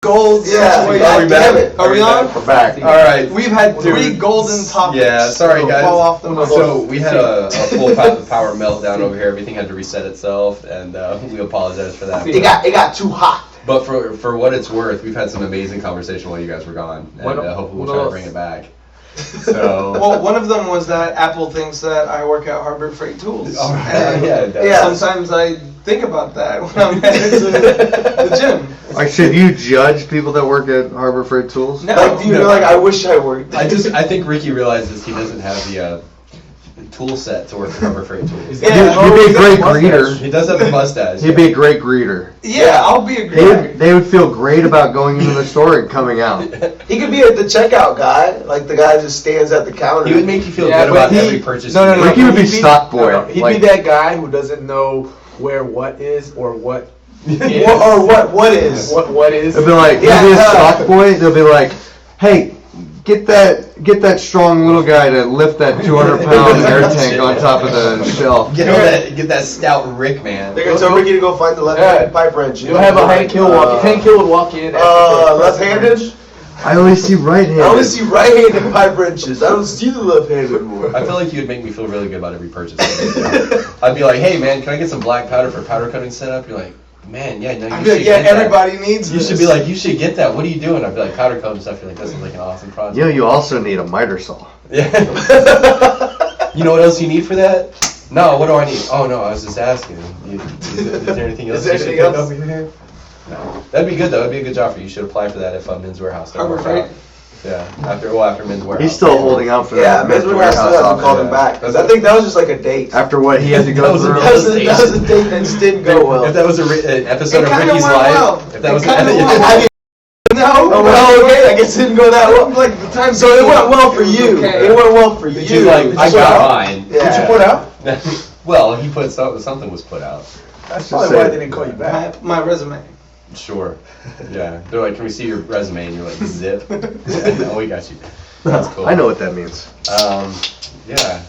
gold situation. Are we back? Damn it. Are we on? We're back. All right. We've had 3 golden topics. Yeah, sorry guys. Fall off the mark. So we had a full power meltdown over here. Everything had to reset itself, and we apologize for that. It got too hot. But for what it's worth, we've had some amazing conversation while you guys were gone, and hopefully we'll try to bring it back. So. Well, one of them was that Apple thinks that I work at Harbor Freight Tools. Oh, yeah. Sometimes I think about that when I'm headed to the gym. Like, should you judge people that work at Harbor Freight Tools? No. Like, do you know, like, I wish I worked. I think Ricky realizes he doesn't have the tool set to work at Harbor Freight Tools. Yeah. He'd be a great greeter. He does have a mustache. He'd be a great greeter. Yeah, I'll be a great. They would feel great about going into the store and coming out. He could be at the checkout guy, like the guy just stands at the counter. He would make you feel good about every purchase. No, Ricky would be stock boy. No, he'd be that guy who doesn't know where what is or what is. what is. What is. They'll be like, he'll be a stock boy. They'll be like, hey, get that strong little guy to lift that 200-pound air tank on top of the shelf. Get that stout Rick man. They're gonna tell Ricky to go find the left-handed pipe wrench. You'll have a Hank Hill walk. Hank Hill would walk in. Left-handed? I only see right-handed. I only see right-handed pipe wrenches. I don't see the left-handed one. I feel like you would make me feel really good about every purchase. I'd be like, hey man, can I get some black powder for powder coating setup? You're like, man, yeah, no, you should get that. Everybody needs You this. should be like, you should get that. What are you doing? I'd be like, powder coating stuff. You're like, this is like an awesome project. You know, you also need a miter saw. Yeah. You know what else you need for that? No, what do I need? Oh no, I was just asking. Is there anything else you should pick up over here? No. That'd be good though. That'd be a good job for you. You should apply for that if Men's Warehouse doesn't work out. Yeah, after Men's Warehouse. He's still holding out for that. Yeah, Men's Warehouse still hasn't called him back. Because I think that was just like a date. After what he had to go through. That was a date that just didn't go well. If that was an episode of Ricky's life, if that was No. Oh, well, okay, I guess it didn't go that well. Like the time. So it went well for you. Okay. It went well for you. She's like, I got mine. Yeah. Did you put out? Well, he put something was put out. That's probably why they didn't call you back. My resume. Sure. Yeah. They're like, can we see your resume? And you're like, zip. No, we got you. That's cool. I know what that means. Yeah.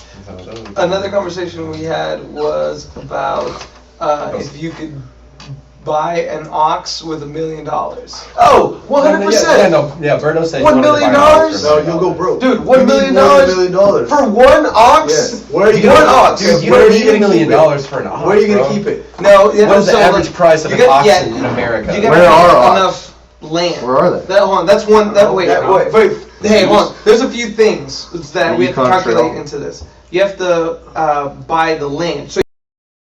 Another conversation we had was about if you could buy an ox with $1 million. Oh, 100%. Yeah, Berto said $1 million? No, you'll go broke. Dude, $1 million for one ox? Yes. Where are you one gonna, ox? Dude, you where don't are need you $1 gonna million keep it? for an ox. Where are you bro. gonna keep it? No, What is the average price of an ox in America? You Where gotta are have ox? enough land. Where are they? Hold on, that's one. Wait. Hey, hold on. There's a few things that we have to Yukon calculate Trail. into this. You have to buy the land. So you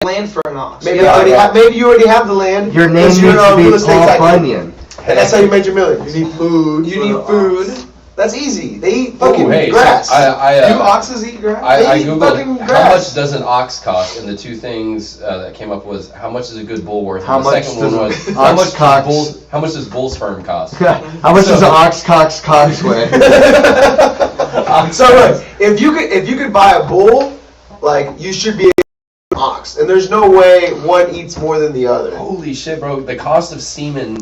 have land for an ox. Maybe, You have to- maybe you already have the land. Your name Because needs you're a real to be estate Paul tycoon. Bunyan. And that's how you made your millions. You need food. You need food. That's easy. They eat fucking Ooh, hey, grass. So I Do oxes eat grass? I They eat fucking googled how grass. much does an ox cost, and the two things that came up was how much is a good bull worth. How and the much second one does was an how ox much cocks- how much does bull sperm cost? How much does an ox cox cox weigh? So look, if you could buy a bull, like you should be able to buy an ox, and there's no way one eats more than the other. Holy shit, bro! The cost of semen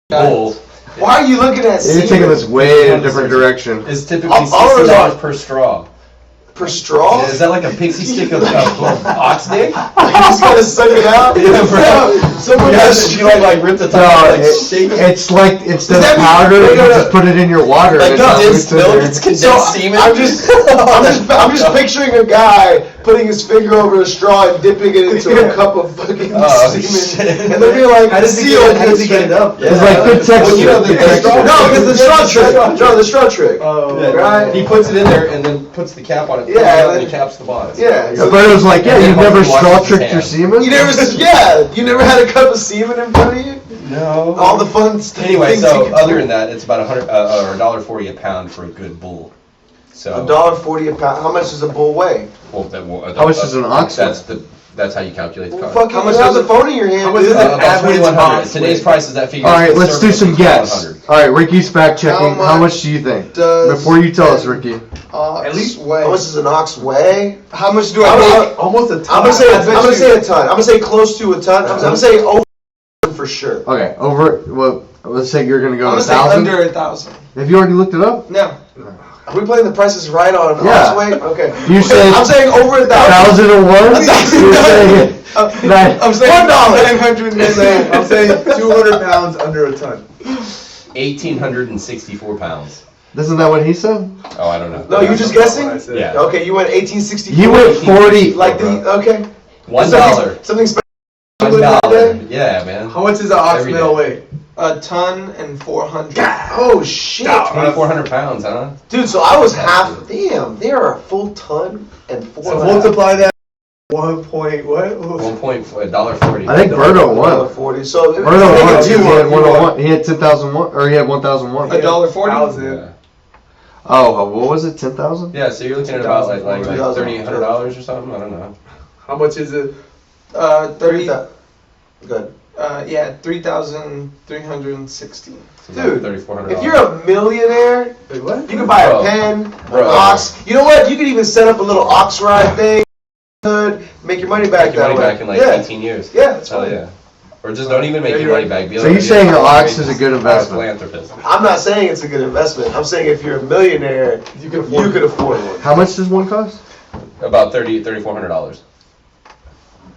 bull Why are you looking at You're taking semen this way in a different direction. is typically I'll $60 per straw. per straw? Is that like a pixie stick of ox dick? You just gotta suck it out. Yeah, bro. Someone has You like rip the top No, like shake it. it's like instead Does that of mean- powder, no, you no, no. just put it in your water. Like and it condensed dilutes in milk, there. it's condensed So semen. I'm just picturing a guy putting his finger over a straw and dipping it into a cup of fucking Oh, semen, shit. and they'll be like, How does he get it up? It's like good texture. Well, you know, good the texture. straw- no, because the straw trick. No, the straw trick. Oh, Yeah, right. He puts it in there and then puts the cap on it. Yeah, and then- he caps the bottom. Yeah. The bird was like, yeah, And then you've never once he washes straw his tricked your hands. semen? You never had a cup of semen in front of you. No. All the fun stuff. Anyway, so other than that, it's about $140 a pound for a good bull. So $1.40 a pound. How much does a bull weigh? Well, How much does an ox weigh? That's how you calculate the Well, cost. fucking How much have does the it- phone in your hand, how much dude. does it- About average 2,100. box Today's weight? prices that figure. All right, let's do some guess. 2,100. All right, Ricky's fact checking. How How much much do you think? does Before you tell us, Ricky. Ox At least weigh. How much does an ox weigh? How much do I I don't weigh? know. almost a ton. I'm gonna say a ton. I'm gonna say close to a ton. I'm gonna say over for sure. Okay, well, let's say you're gonna go I'm to gonna say 1,000. under 1,000. Have you already looked it up? No. Are we playing the prices right on Yeah. ox weight? Okay. You said I'm saying over 1,000. 1,001? You're saying I'm saying $1. $900. I'm saying 200 pounds under a ton. 1,864 pounds. Isn't that what he said? Oh, I don't know. No, you just guessing? Yeah. Okay, you went 1864. He went 40. Like the okay. $1. Something special. $1. Yeah, man. How much does an ox Every male day. weigh? A ton and 400. Oh shit, 2,400 pounds, huh? dude. So I was half. Damn, they are a full ton and 4. So multiply that. 1 point what? $1.40. I think Berto won. 40. So Berto won. it's He a 2-1. had 101. He had 10,001, or he had 1,001. $1.40. Yeah. Oh, what was it? 10,000? Yeah, so you're looking at about like $2,000. $3,800 or something. I don't know. How much is it? 30. Good. Yeah, 3,360. So about Dude, $3,400. if you're a millionaire, Wait, what? you can buy Bro. a pen, an Bro. ox. You know what? You could even set up a little ox ride thing. Make your money back Make your that money way. back in like yeah. 18 years. Yeah, that's Hell fine. yeah. Or just don't even make your money back. Be So like- you're be saying like the a ox is a good investment? Philanthropist. I'm not saying it's a good investment. I'm saying if you're a millionaire, You can afford you could afford one. How much does one cost? About $3,400.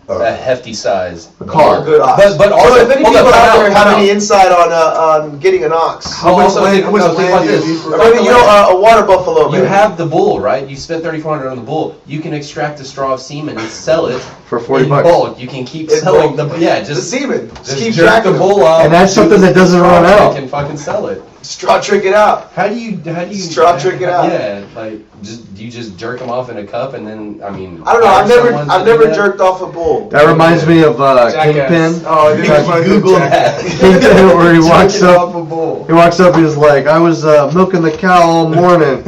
A hefty size. A car. Good ox. But also, so if any hold people up, out time there out, have time any out. insight on getting an ox, How much land? how much Think land about do you this. need for- or maybe you know a water buffalo. You maybe. have the bull, right? You spent $3,400 on the bull. You can extract a straw of semen and sell it For 40 in bucks. bulk. You can keep In selling bulk. the yeah. the Just semen. just keep jerk tracking the them. bull off. And that's something that doesn't run out. And fucking sell it. Straw trick it out. How do you Straw trick it out. Yeah, like do you just jerk them off in a cup and then I mean I don't know. hire someone to I've do never that? jerked off a bull. That reminds me of Jackass. Kingpin. Oh, I didn't You want to Google Jackass. that. Kingpin, where he walks Jerking up. off a bull. He walks up, he's like, I was milking the cow all morning.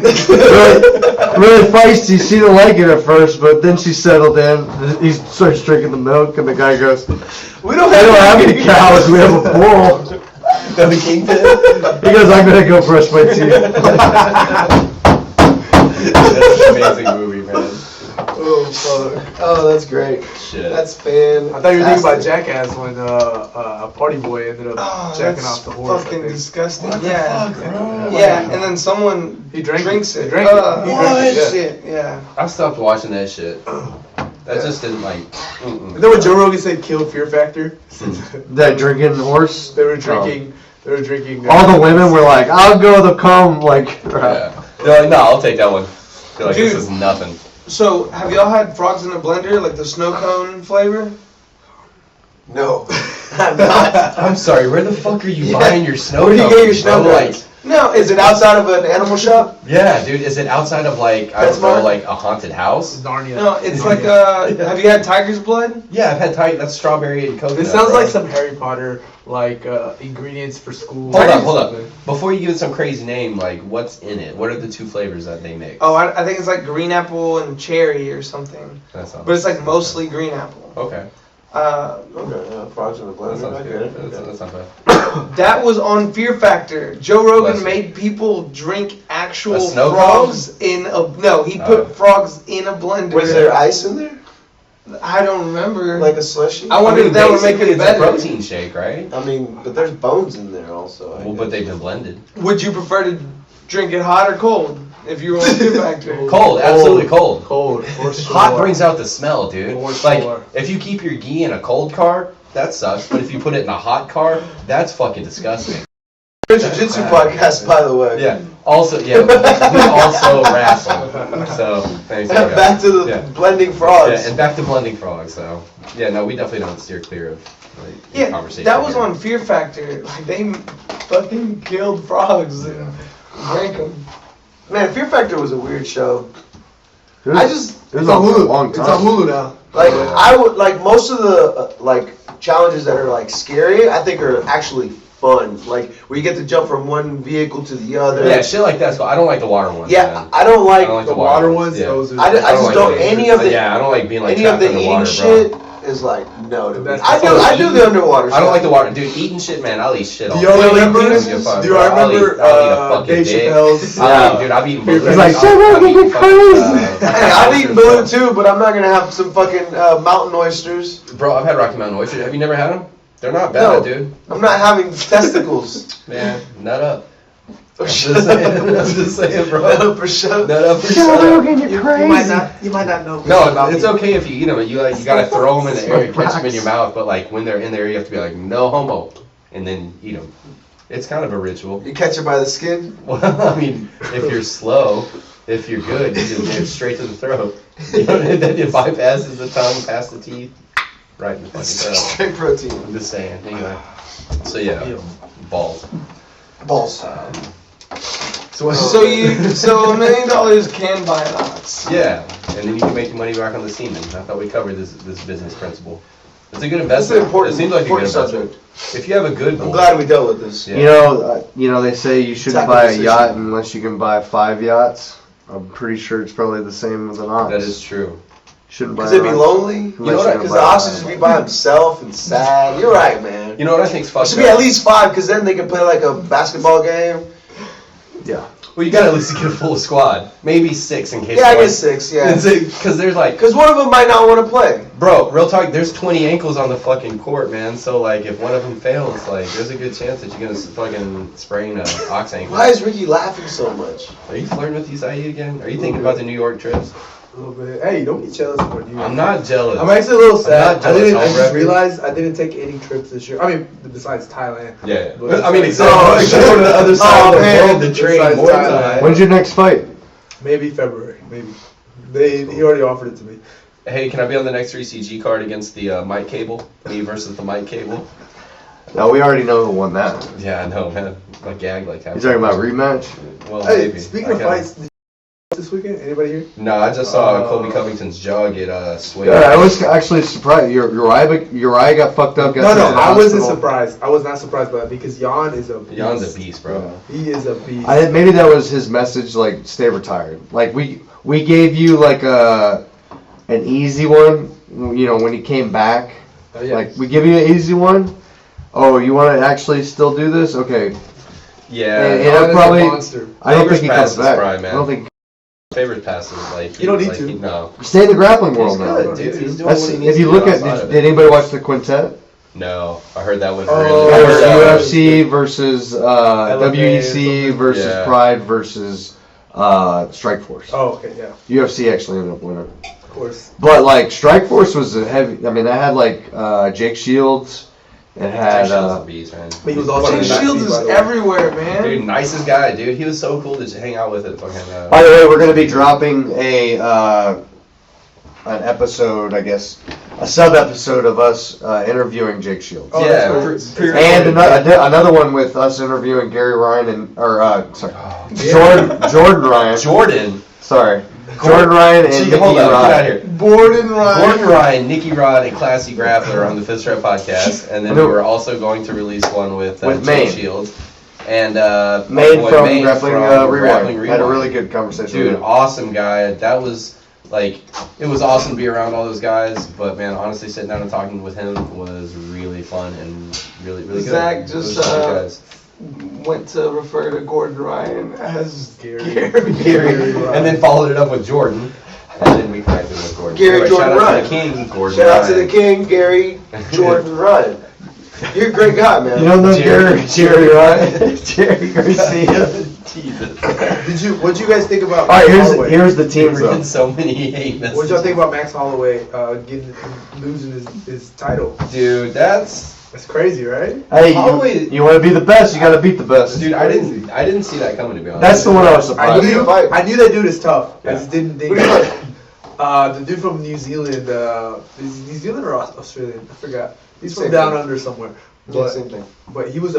really feisty. She didn't like it at first, but then she settled in. He starts drinking the milk, and the guy goes, We don't we don't have any cows, we have a bull. The Kingpin. He goes, I'm going to go brush my teeth. That's an amazing movie, man. Oh fuck. Oh, that's great. Shit. That's fan. I thought you were thinking about Jackass when a party boy ended up Oh, jacking that's off the horse. I fucking think. disgusting. What the Yeah. fuck, bro? Yeah, and then someone He drank drinks it. it. He drank it. He drank it, yeah. Shit, yeah. I stopped watching that shit. That just didn't like. You know what Joe Rogan said killed Fear Factor? That drinking horse. They were drinking. They were drinking. All the women were like, I'll go the calm, like, Yeah. They're like, no, I'll take that one. They're like, Dude. this is nothing. So, have y'all had frogs in a blender, like the snow cone flavor? No, I'm not. I'm sorry, where the fuck are you Yeah. buying your snow Where do you get your cones, snow bro? cones? No, Is it outside of an animal shop? Yeah, dude, is it outside of like, I don't know, PetSmart? like a haunted house? Narnia. No, it's like have you had tiger's blood? Yeah, I've had that's strawberry and coconut. This sounds bro. like some Harry Potter like ingredients for school. Hold up. Before you give it some crazy name, like, what's in it? What are the two flavors that they make? Oh, I think it's like green apple and cherry or something. That sounds. But it's like mostly green apple. Okay. Okay, yeah, frogs in the That blender. sounds I get good. it. That's not bad. That was on Fear Factor. Joe Rogan Bless you. made people drink actual A snow frogs in a no. He put Oh. frogs in a blender. Was there ice in there? I don't remember. Like a slushy? I wonder if that would make basically it it's better. a protein shake, right? I mean, but there's bones in there also. I Well, guess. but they've been blended. Would you prefer to drink it hot or cold if you were on Fear Factor? Cold, absolutely cold. Cold. For sure. Hot brings out the smell, dude. For Like, sure. if you keep your ghee in a cold car, that sucks. But if you put it in a hot car, that's fucking disgusting. Jiu-Jitsu podcast, by the way. Yeah. Also, yeah, we also wrestle. So, thanks. Back to the Yeah. blending frogs. Yeah, and back to blending frogs. So, yeah, no, we definitely don't steer clear of like, the Yeah, conversation. that was here. on Fear Factor. Like they fucking killed frogs and drank them. Man, Fear Factor was a weird show. It was, I just it was It's on a Hulu. long It's time. on Hulu now. like I would like most of the like challenges that are like scary. I think are actually fun. Like where you get to jump from one vehicle to the other. Yeah, shit like that's cool. I don't like the water ones. Yeah, man. I don't like. I don't like The water ones. Yeah. Those are. I just don't like any of the Yeah, I don't like being like any of trapped the eating underwater, shit bro. is like no to me. That's- I do the underwater. I don't stuff. like the water, dude. Eating shit, man. I'll eat shit all Do y'all day. remember? I don't give a fuck, Do bro. y'all I'll remember eat a fucking Dave dick. Chappelle's? Dude, I've eaten He's balloons. like, I've "Shut up, eaten you fucking, crazy." Hey, I've eaten balloon too, but I'm not gonna have some fucking mountain oysters. Bro, I've had Rocky Mountain oysters. Have you never had them? They're not bad, No. dude. I'm not having testicles. Man, nut up. For I'm sure. just saying, I'm just saying, bro. For sure. Nut up for Joe shut up. Rogan, you're crazy. You might not know. No, it's okay if you eat them. You gotta throw them in the air and catch them in your mouth. But like when they're in there, you have to be like, no homo, and then eat them. It's kind of a ritual. You catch it by the skin. Well, I mean, if you're slow, if you're good, you just get it straight to the throat. You know, and then it bypasses the tongue, past the teeth, right in the fucking throat. Straight protein. I'm just saying. Anyway, so yeah, balls. Balls. So So $1 million can buy an ox. Yeah, and then you can make your money back on the semen. I thought we covered this business principle. It's a good That's investment. an important, It seems like a good important investment. subject. If you have a good I'm bull, glad we dealt with this. Yeah. You know, they say you shouldn't Tackle buy a this yacht issue. unless you can buy 5 yachts. I'm pretty sure it's probably the same with an ox. that is true. Shouldn't buy Because an it'd be ox lonely. unless know you're what? gonna Because buy the a ox yacht. would just be by himself and sad. You're right, man. You know what I think's It fucked should be at up? least 5, because then they can play like a basketball game. Yeah. Well, you gotta at least get a full squad. Maybe 6 in case. Yeah, I one- guess 6, yeah. Because there's like, Because one of them might not want to play. bro, real talk. There's 20 ankles on the fucking court, man. So like, if one of them fails, like, there's a good chance that you're gonna fucking sprain a ox ankle. Why is Ricky laughing so much? Are you flirting with Isai again? Are you thinking about the New York trips? A little bit. Hey, don't be jealous of what you. I'm not jealous. I'm actually a little sad. not jealous, I I'll just rep you. realized I didn't take any trips this year. I mean, besides Thailand. Yeah. But- I mean, Oh, exactly. Like, go to the other side of the man. world to train Besides more Thailand. time. When's your next fight? Maybe February. Maybe. He already offered it to me. Hey, can I be on the next 3CG card against the Mike Cable? Me versus the Mike Cable? No, we already know who won that. Yeah, I know, man. I gagged like half. You talking about rematch? Well, Hey, maybe. speaking I of kinda- fights, did you watch this weekend? Anybody here? No, I just saw Colby Covington's jaw get swayed. Yeah, I was actually surprised. Uriah got fucked up. Got No, sent to the I wasn't hospital. surprised. I was not surprised by that because Jan is a beast. Jan's a beast, bro. He is a beast. I think maybe that was his message, like stay retired. Like we gave you like an easy one, you know, when he came back. Yeah. Like we give you an easy one. Oh, you want to actually still do this? Okay. Yeah. And Jan it'll is a probably. monster. I don't Favors think he comes past his back. prime, man. I don't think. Favorite passes, like You don't need like, to. No. Stay in the grappling world He's now. good, dude. He's doing That's, what he needs if you to look do at, outside of did it. anybody watch the quintet? No, I heard that went Oh, really. I That was heard that. UFC versus WEC something. versus Yeah. Pride versus Strikeforce. Oh, okay, yeah, UFC actually ended up winning. of course. But like Strikeforce was a heavy. I mean, that had like Jake Shields. It had. Jake Shields is a beast, man. But he was also Jake in the Shields backseat, is by the way. everywhere, man. Dude, nicest guy, dude. He was so cool to just hang out with at fucking. By the way, we're gonna be dropping an episode, I guess, a sub episode of us interviewing Jake Shields. Oh, yeah, that's cool. And another one with us interviewing Gary Ryan sorry, Oh, Jordan Ryan. Jordan. Sorry, Jordan Ryan and Nikki Hold on, get out Ryan. here. Borden Ryan. Gordon Ryan, Nicky Rod, and Classy Grappler on the Fifth Strap podcast, and then we were also going to release one with With Jake Maine. Shields and Made boy from Maine Grappling from Rewind. Had a really good conversation. Dude, with him. awesome guy. That was like, it was awesome to be around all those guys. But man, honestly, sitting down and talking with him was really fun and really good. Zach It was just, good guys. Went to refer to Gordon Ryan as Gary. Gary, and then followed it up with Jordan, and then we connected with Gordon. Gary Anyway, Jordan shout out Ryan. to the King, Gordon Shout out to Ryan. the king, Gary Jordan Ryan. You're a great guy, man. You don't know Jerry Jerry Ryan? Jerry Garcia. Jesus. What'd you guys think about? All right, Holloway? here's the teams We're though. getting so many hate messages. What'd y'all think about Max Holloway losing his title? Dude, that's That's crazy, right? Hey, Holloway- you want to be the best, you got to beat the best. dude. I didn't see that coming, to be honest. That's the one I was I surprised. Who do you knew, fight? I knew that dude is tough. I Yeah. just didn't think. Who do you fight? The dude from New Zealand, is he New Zealand or Australian? I forgot. He's from Same down thing. under somewhere. Yeah, But, same thing. but he's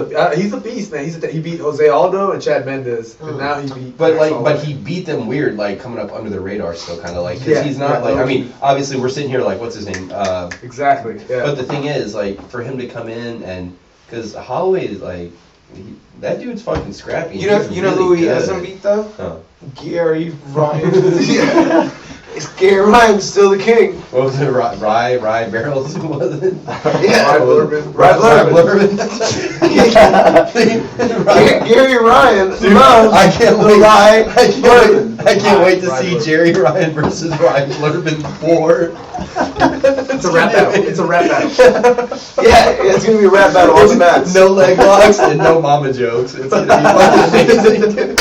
a beast, man. He beat Jose Aldo and Chad Mendes, and now he beat. But Max like, Holloway. but he beat them weird, like coming up under the radar still, kind of like, cause Yeah, he's not yeah, like. I okay. mean, obviously we're sitting here like, what's his name? Exactly. Yeah. But the thing is, like, for him to come in and, cause Holloway is like, that dude's fucking scrappy. You know, He's you know really who he good. hasn't beat though? Huh. Gary Ryan. Yeah. It's Gary Ryan's still the king. What was it? Rye Barrels? Who was it? Yeah. Rye Blurman. Rye Blurman. Gary Ryan loves I can't the wait. Rye Blurman. I can't wait to Rye see Blurman. Jerry Ryan versus Ryan Blurman 4. It's a rap battle. It's a rap battle. Yeah, it's gonna be a rap battle on the mats. No leg locks and no mama jokes. It's gonna be fucking amazing.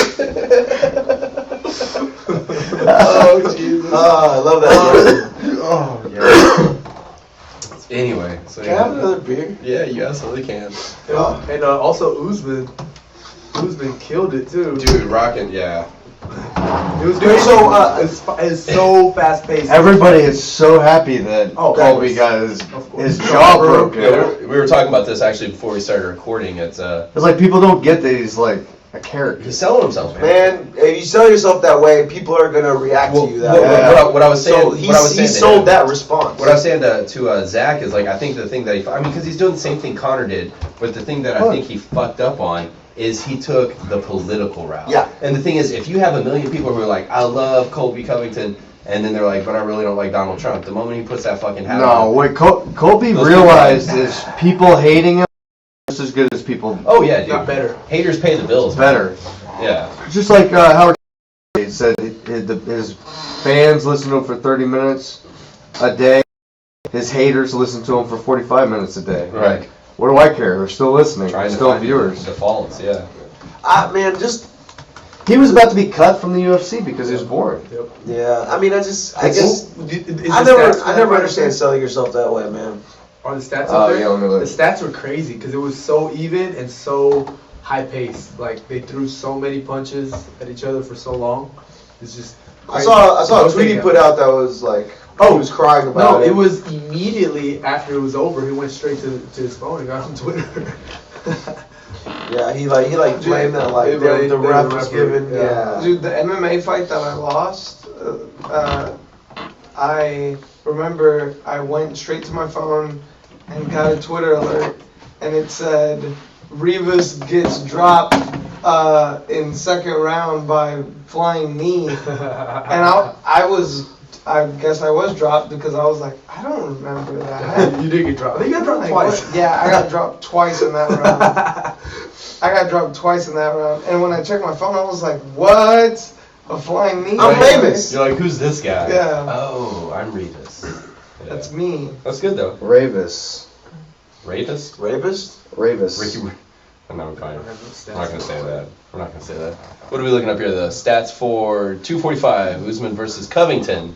Oh, Jesus. Oh, I love that. Oh, yeah. Anyway, so So, Can I have another beer? Yeah, you absolutely can. And also Usman killed it too. Dude, rockin', yeah. It was Dude, crazy. so, it's so fast paced. Everybody is so happy that Oh, Colby that got of course. his jaw broken. Yeah, we were talking about this actually before we started recording. It's It's like people don't get that he's like a character. he's selling himself, man. Man, if you sell yourself that way, people are gonna react Well, to you that what, way. what I was saying, So what I was saying he to sold him- that response. What I was saying to Zach is like I think the thing that because he's doing the same thing Connor did, but the thing that I think he fucked up on is he took the political route. Yeah. And the thing is, if you have a million people who are like, I love Colby Covington, and then they're like, but I really don't like Donald Trump. The moment he puts that fucking hat No, on. what Colby Those realized people- is people hating him just as good as people Oh yeah, dude. Not better. Haters pay the bills. man. better. Yeah. Just like Howard said, his fans listen to him for 30 minutes a day. His haters listen to him for 45 minutes a day. Right. What do I care? They're still listening. Trying They're to still find viewers. defaults. Yeah. Man, just He was about to be cut from the UFC because he was boring. yeah. I mean, I guess I I never understand selling yourself that way, man. Are the stats Oh, up there? yeah, let me look. The stats were crazy because it was so even and so high paced. Like they threw so many punches at each other for so long. It's just. I crazy. saw a No tweet he takedown. put out that was like, he was crying about No, it. it was immediately after it was over. He went straight to his phone and got on Twitter. Yeah, he blamed that like They blamed the the ref was referee, giving. Yeah. Dude, the MMA fight that I lost, I remember I went straight to my phone and got a Twitter alert, and it said Rivas gets dropped in second round by flying knee, and I guess I was dropped because I was like, I don't remember that. You did get dropped. I think you got dropped Like, twice. what? Yeah, I got dropped twice in that round. I got dropped twice in that round, and when I checked my phone, I was like, "What? A flying knee?" I'm famous. You're like, who's this guy? Yeah. Oh, I'm Revis. Yeah. That's me. That's good though. Ravis. Ravis? Rapist? Ravis. Ricky. I'm not fine. I'm not gonna say that. We're not gonna say that. What are we looking up here? The stats for 245, Usman versus Covington.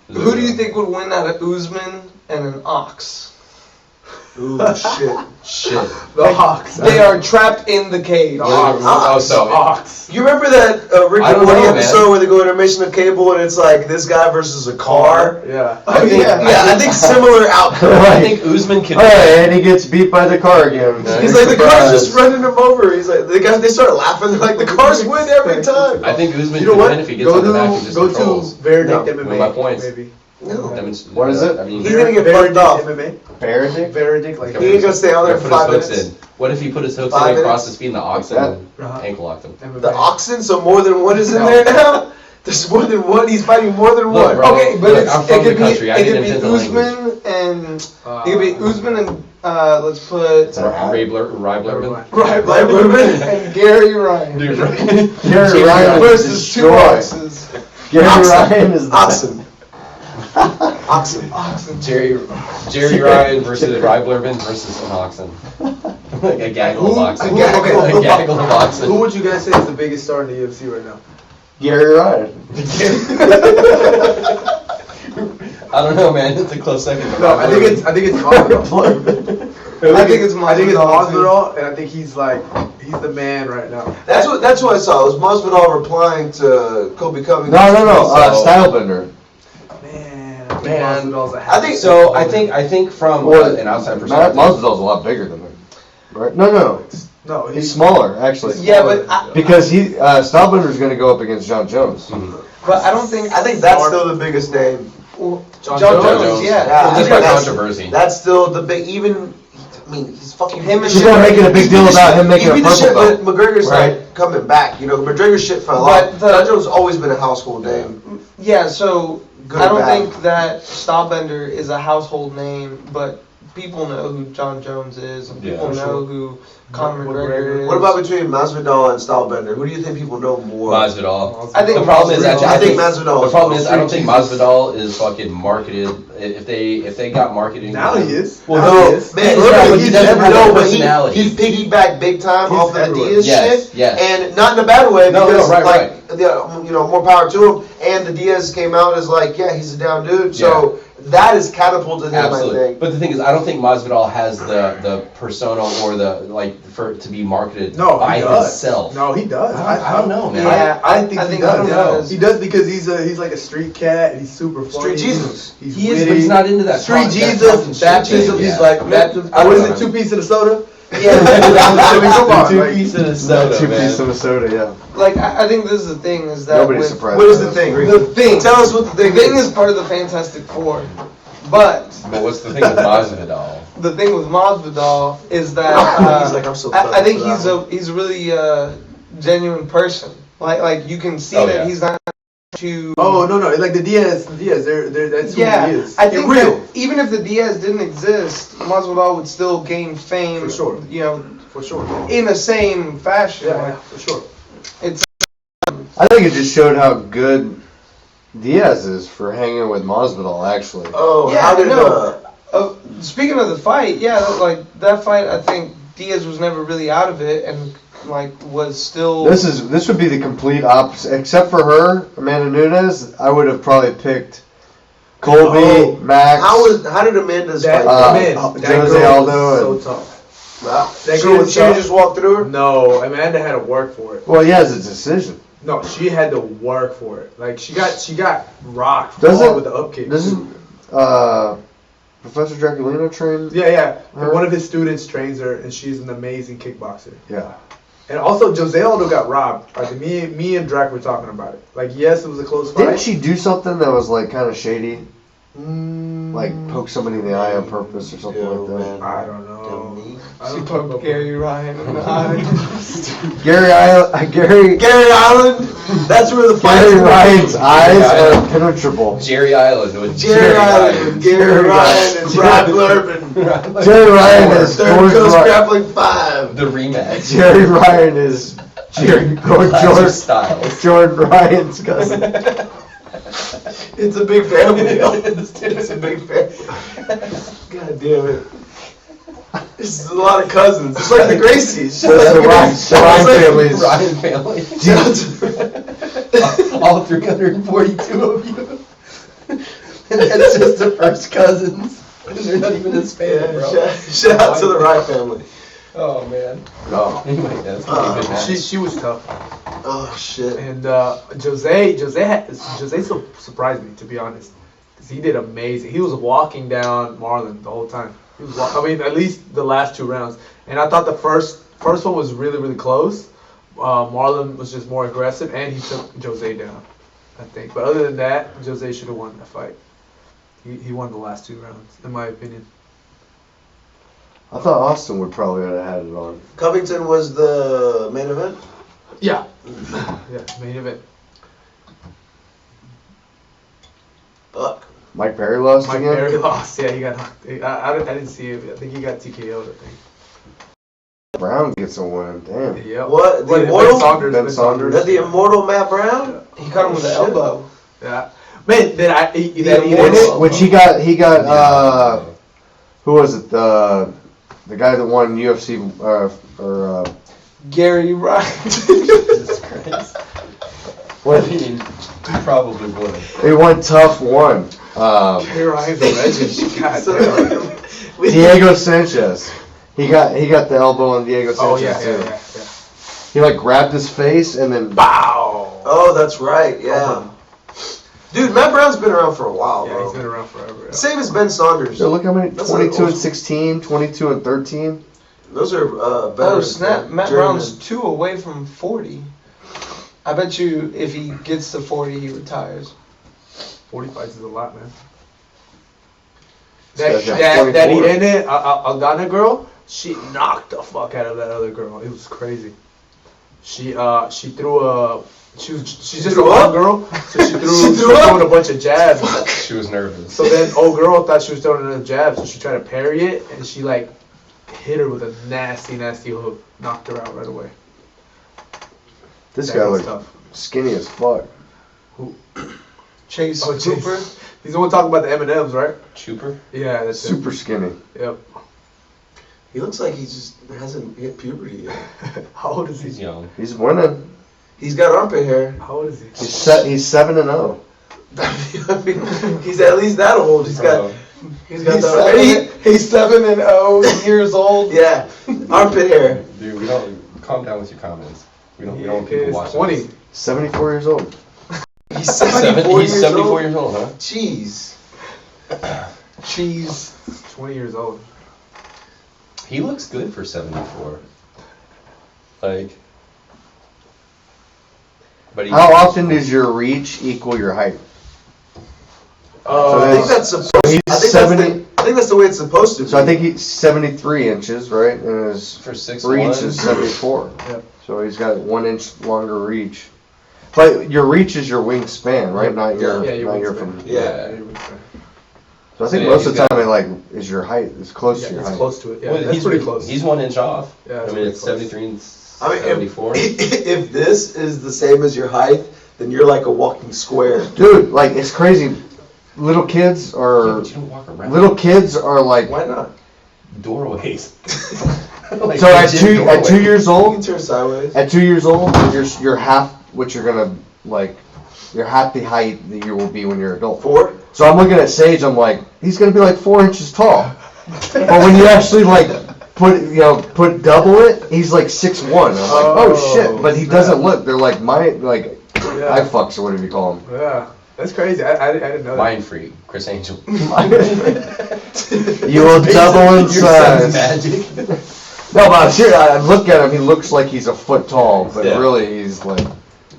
Who do you think would win out of Usman and an ox? Ooh, shit. The Hawks. They are trapped in the cage. Oh, so Hawks. You remember that Rick I and don't Morty know, episode man. where they go intermission of cable and it's like this guy versus a car? Yeah. Oh, yeah. I think similar outcome. I think Usman can. Hey, and he gets beat by the car again. Yeah. He's like, the car's just running him over. He's like, the guys, they start laughing. They're like, the cars win every time. I think Usman You know can what? win if he gets Go on the back and just to controls. Verdict No. MMA. With my points. Maybe. No. What is it? I mean, He's gonna get Verdict fucked off. MMA. Verdict? Verdict like. He ain't gonna stay on there Put for his 5 hooks minutes. in. What if he put his hooks 5 in across minutes? his feet and the oxen and Uh-huh. ankle locked him? MMA. The oxen, so more than one is in No. there now? There's more than one. He's fighting more than Look, one. bro. Okay, but Look, I'm it from could the country. I be can it could be invent the language. Usman and it could be Usman and let's put Rybler. Like, women. and Gary Ryan Dude, Gary Ryan versus two destroy. oxes. Gary Oxen. Ryan is the Oxen. Oxen. Oxen. Jerry Ryan versus Ryblerman versus an oxen. Like a gaggle of oxen. A gaggle. A gaggle of oxen. Who would you guys say is the biggest star in the UFC right now? Gary Ryan. I don't know, man. It's a close second. No, I think it's Masvidal. I think it's I think it's Masvidal, too. Masvidal, and I think he's the man right now. That's what I saw. It was Masvidal replying to Kobe Covington. No, So- Stylebender. Man, Man. Masvidal's a I think- So I think from an outside perspective. Masvidal's a lot bigger than him. Right? No. no, He's smaller, actually. Yeah, but Because Stylebender's going to go up against John Jones. but I don't think I think that's still the biggest name. John Jones. Jones. Yeah. Yeah, Just I by think that's- controversy. That's still the big. Even, I mean, he's fucking Him and People are making a big deal about him making a purple belt. McGregor's Right. like coming back. You know, McGregor's shit fell But off. the- John Jones always been a household name. Yeah, so Good I or don't bad. think that Stylebender is a household name, but people know who John Jones is, and Yeah, people for know who Conor McGregor. McGregor is. What about between Masvidal and Stylebender? Who do you think people know more? Masvidal. I think The problem is Masvidal. that I think Masvidal. The problem is I don't think Street Masvidal is fucking marketed. If they got marketing. Now he is. Well, Now no, he is. Man, He's look not, at but he he doesn't have that personality. He piggybacked big time He's off the everywhere. Diaz Yes, shit, yes. and not in a bad way No, because right, like you know, more power to him. And the Diaz came out as like, yeah, he's a down dude. So that has catapulted him, I Absolutely. think. But the thing is, I don't think Masvidal has the persona or for it to be marketed No, by he does. himself. No, he does. I don't know, man. Yeah, I think he think does. he does. He does because he's like a street cat. And he's super funny. Street Jesus. He's He is, witty. but he's not into that. Street talk- Jesus. that talking That shit Jesus. thing, He's yeah. like that. What is it? 2 pieces of soda. Yeah. I mean, come on. Two Like, pieces of That soda, 2 man. piece of soda, yeah. Like, I think this is the thing, is that Nobody's with, surprised. What is the thing? The thing. Tell us what the The thing thing is part of the Fantastic Four, but But what's the thing with Masvidal? the thing with Masvidal is that He's like, I'm so I think tough for he's really genuine person. Like you can see Oh, that yeah. he's not too. oh no, like the Diaz. They're that's who Yeah, he is. I think real. that even if the Diaz didn't exist, Masvidal would still gain fame. For sure. You know, For sure. in the same fashion. Yeah, Like, for sure. it's I think it just showed how good Diaz is for hanging with Masvidal, actually. Oh, Yeah, how did no. Speaking of the fight, yeah, like that fight, I think Diaz was never really out of it, and like was still. This would be the complete opposite. Except for her, Amanda Nunes, I would have probably picked Colby, Oh, Max. how did Amanda's That, fight? man, Jose that girl Aldo was so tough. Wow. That She girl was she tough. just walked through her? No, Amanda had to work for it. Well, he has a decision. No, she had to work for it. Like she got rocked Doesn't- hard with the upkick. Doesn't Professor Draculino train? Yeah. Her? One of his students trains her, and she's an amazing kickboxer. Yeah. And also, Jose Aldo got robbed. Like me and Drac were talking about it. Like, yes, it was a close fight. Didn't she do something that was like kind of shady? Mm, Like poke somebody in the eye on purpose or something like that? I don't know. I She don't talk poked about Gary Ryan in the eye. Gary Gary Island? That's where the fight Gary is. Ryan's eyes are impenetrable. Jerry Island with Jerry Island with Gary Jerry Ryan and Brock Lerman. Ryan. Jerry Ryan is Third George Coast Ryan. Grappling 5. The rematch. Jerry Ryan is Classic George Styles. Jordan Ryan's cousin. It's a big family. It's It's a big family. God damn it. This is a lot of cousins. It's like the Gracies. That's the Ryan Ryan families. family. Yeah. All 342 of you. And that's just the first cousins. And they're not even Hispanic, bro. Shout out to the Ryan family. Oh, man. No. Anyway, that's gonna be a good match. She was tough. Oh shit. And Jose surprised me, to be honest, because he did amazing. He was walking down Marlon the whole time. He was, at least the last 2 rounds. And I thought the first one was really, really close. Marlon was just more aggressive, and he took Jose down, I think. But other than that, Jose should have won that fight. He won the last 2 rounds, in my opinion. I thought Austin would probably have had it on. Covington was the main event? Yeah. Yeah, main event. Fuck. Mike Perry lost Mike again? Perry lost. Yeah, he got knocked. I didn't see it. I think he got TKO'd, I think. Brown gets a win. Damn. Yeah. What? The Ben Immortal? Saunders. Ben Saunders. Is that the immortal Matt Brown? He caught him with the Shit. elbow. Yeah. Man, that he Immortal? Which he got who was it? The guy that won UFC Gary Ryan. Jesus Christ. what? I mean, he probably would have. He won tough one. Gary Ryan's a legend. God damn. Diego Sanchez. He got the elbow on Diego Sanchez Oh yeah, too. yeah. He like grabbed his face and then Bow. Oh, that's right, yeah. Dude, Matt Brown's been around for a while, Yeah, bro. he's been around forever. Yeah. Same as Ben Saunders. So look how many That's 22 like- and 16, 22 and 13. Those are Oh veterans. snap! Matt Journeyman. Brown's 2 away from 40. I bet you if he gets to 40, he retires. 40 fights is a lot, man. This That guy's got that 24. Irene Aldana girl, she knocked the fuck out of that other girl. It was crazy. She threw a. She's just a threw one up? girl, so she threw, She she threw up? throwing a bunch of jabs. She was nervous. So then old girl thought she was throwing another jab, so she tried to parry it, and she like hit her with a nasty hook, knocked her out right away. This That guy was looked tough. skinny as fuck. Chase Oh, jeez. Cooper. He's the one talking about the M&Ms, right? Chuper? Yeah, that's it. Super skinny. Yep. He looks like he just hasn't hit puberty yet. How old is He's he? young. He's winning. He's got armpit hair. How old is he? He's 7-0. I mean, he's at least that old. He's got He's the 7 years old. yeah, armpit hair. Dude, we don't calm down with your comments. We don't want people He's watching. 20. this. 74 years old. He's 74 He's years 74 old. years old, huh? Jeez. Cheese. 20 years old. He looks good for 74. Like, but How often does your reach equal your height? I think that's supposed. he's I think 70 I think that's the way it's supposed to be. So I think he's 73 inches, right? And his for 6'1"? reach is 74. Yep. So he's got 1 inch longer reach. But your reach is your wingspan, right? Not your, Yeah, your not your wingspan. from. Yeah. So I think Yeah, most of he's the got- time, like, is your height is close Yeah, to your it's height. close to it. Yeah, Well, that's he's pretty close. He's 1 inch off. Yeah, I it's mean, pretty it's close. 73 and I mean, 74. if this is the same as your height, then you're like a walking square. Dude, like, it's crazy. Little kids Yeah, are but you don't walk around. little kids are like. Why not? doorways. Like So at legit 2 doorways. years You old, can turn sideways. at 2 years old, you're half what you're gonna like. You're half the height that you will be when you're an adult. 4. So I'm looking at Sage. I'm like, he's gonna be like 4 inches tall. But when you actually like put double it, he's like 6'1". I'm like, oh shit! But he doesn't look. They're like eye Yeah. fucks or whatever you call them. Yeah. That's crazy. I didn't know that. Mind freak, Chris Angel. You will double in Your son's size. magic. No, but seriously, I look at him. He looks like he's a foot tall, but Yeah. really he's like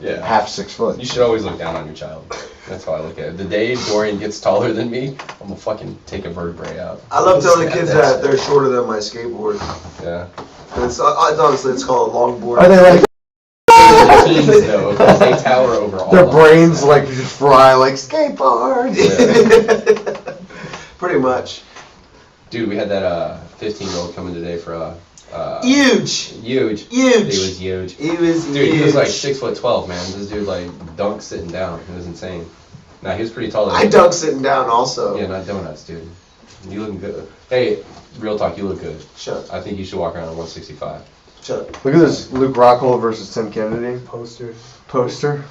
Yeah. half 6 foot. You should always look down on your child. That's how I look at it. The day Dorian gets taller than me, I'm gonna fucking take a vertebrae out. I love telling the Stab kids that that shit. they're shorter than my skateboard. Yeah. It's honestly it's called a longboard. Are they like Teens, though, 'cause they tower over all their of us. brains like just fry like skateboard? Pretty much. Dude, we had that 15-year-old coming today for Huge. huge. Huge. He was huge. He was Dude, huge. he was like 6'12", man. This dude like dunked sitting down. It was insane. Nah, he was pretty tall. I dunk sitting down also. Yeah, not donuts, dude. You looking good. Hey, real talk, you look good. Shut up. I think you should walk around at 165. Shut up. Look at this Luke Rockhold versus Tim Kennedy Poster. poster.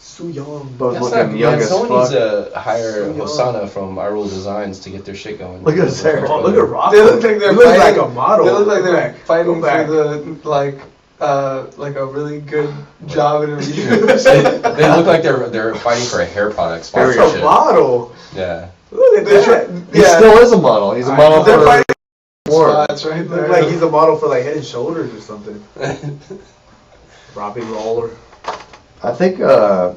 So young. Both That's looking not, young man, as someone fuck. needs to hire So young. Hosanna from iRule Designs to get their shit going. Look at his hair. Oh, look at Rock. They look like they're He looks fighting. like a model. They look like Go they're back. fighting Go back. for the like a really good job interview. They look like they're fighting for a hair product That's a sponsorship. model. Yeah. Look at that. He still is a model. He's a model They're for fighting- war. Spots right Look there. like he's a model for like Head and Shoulders or something. Robbie Lawler. I think That's,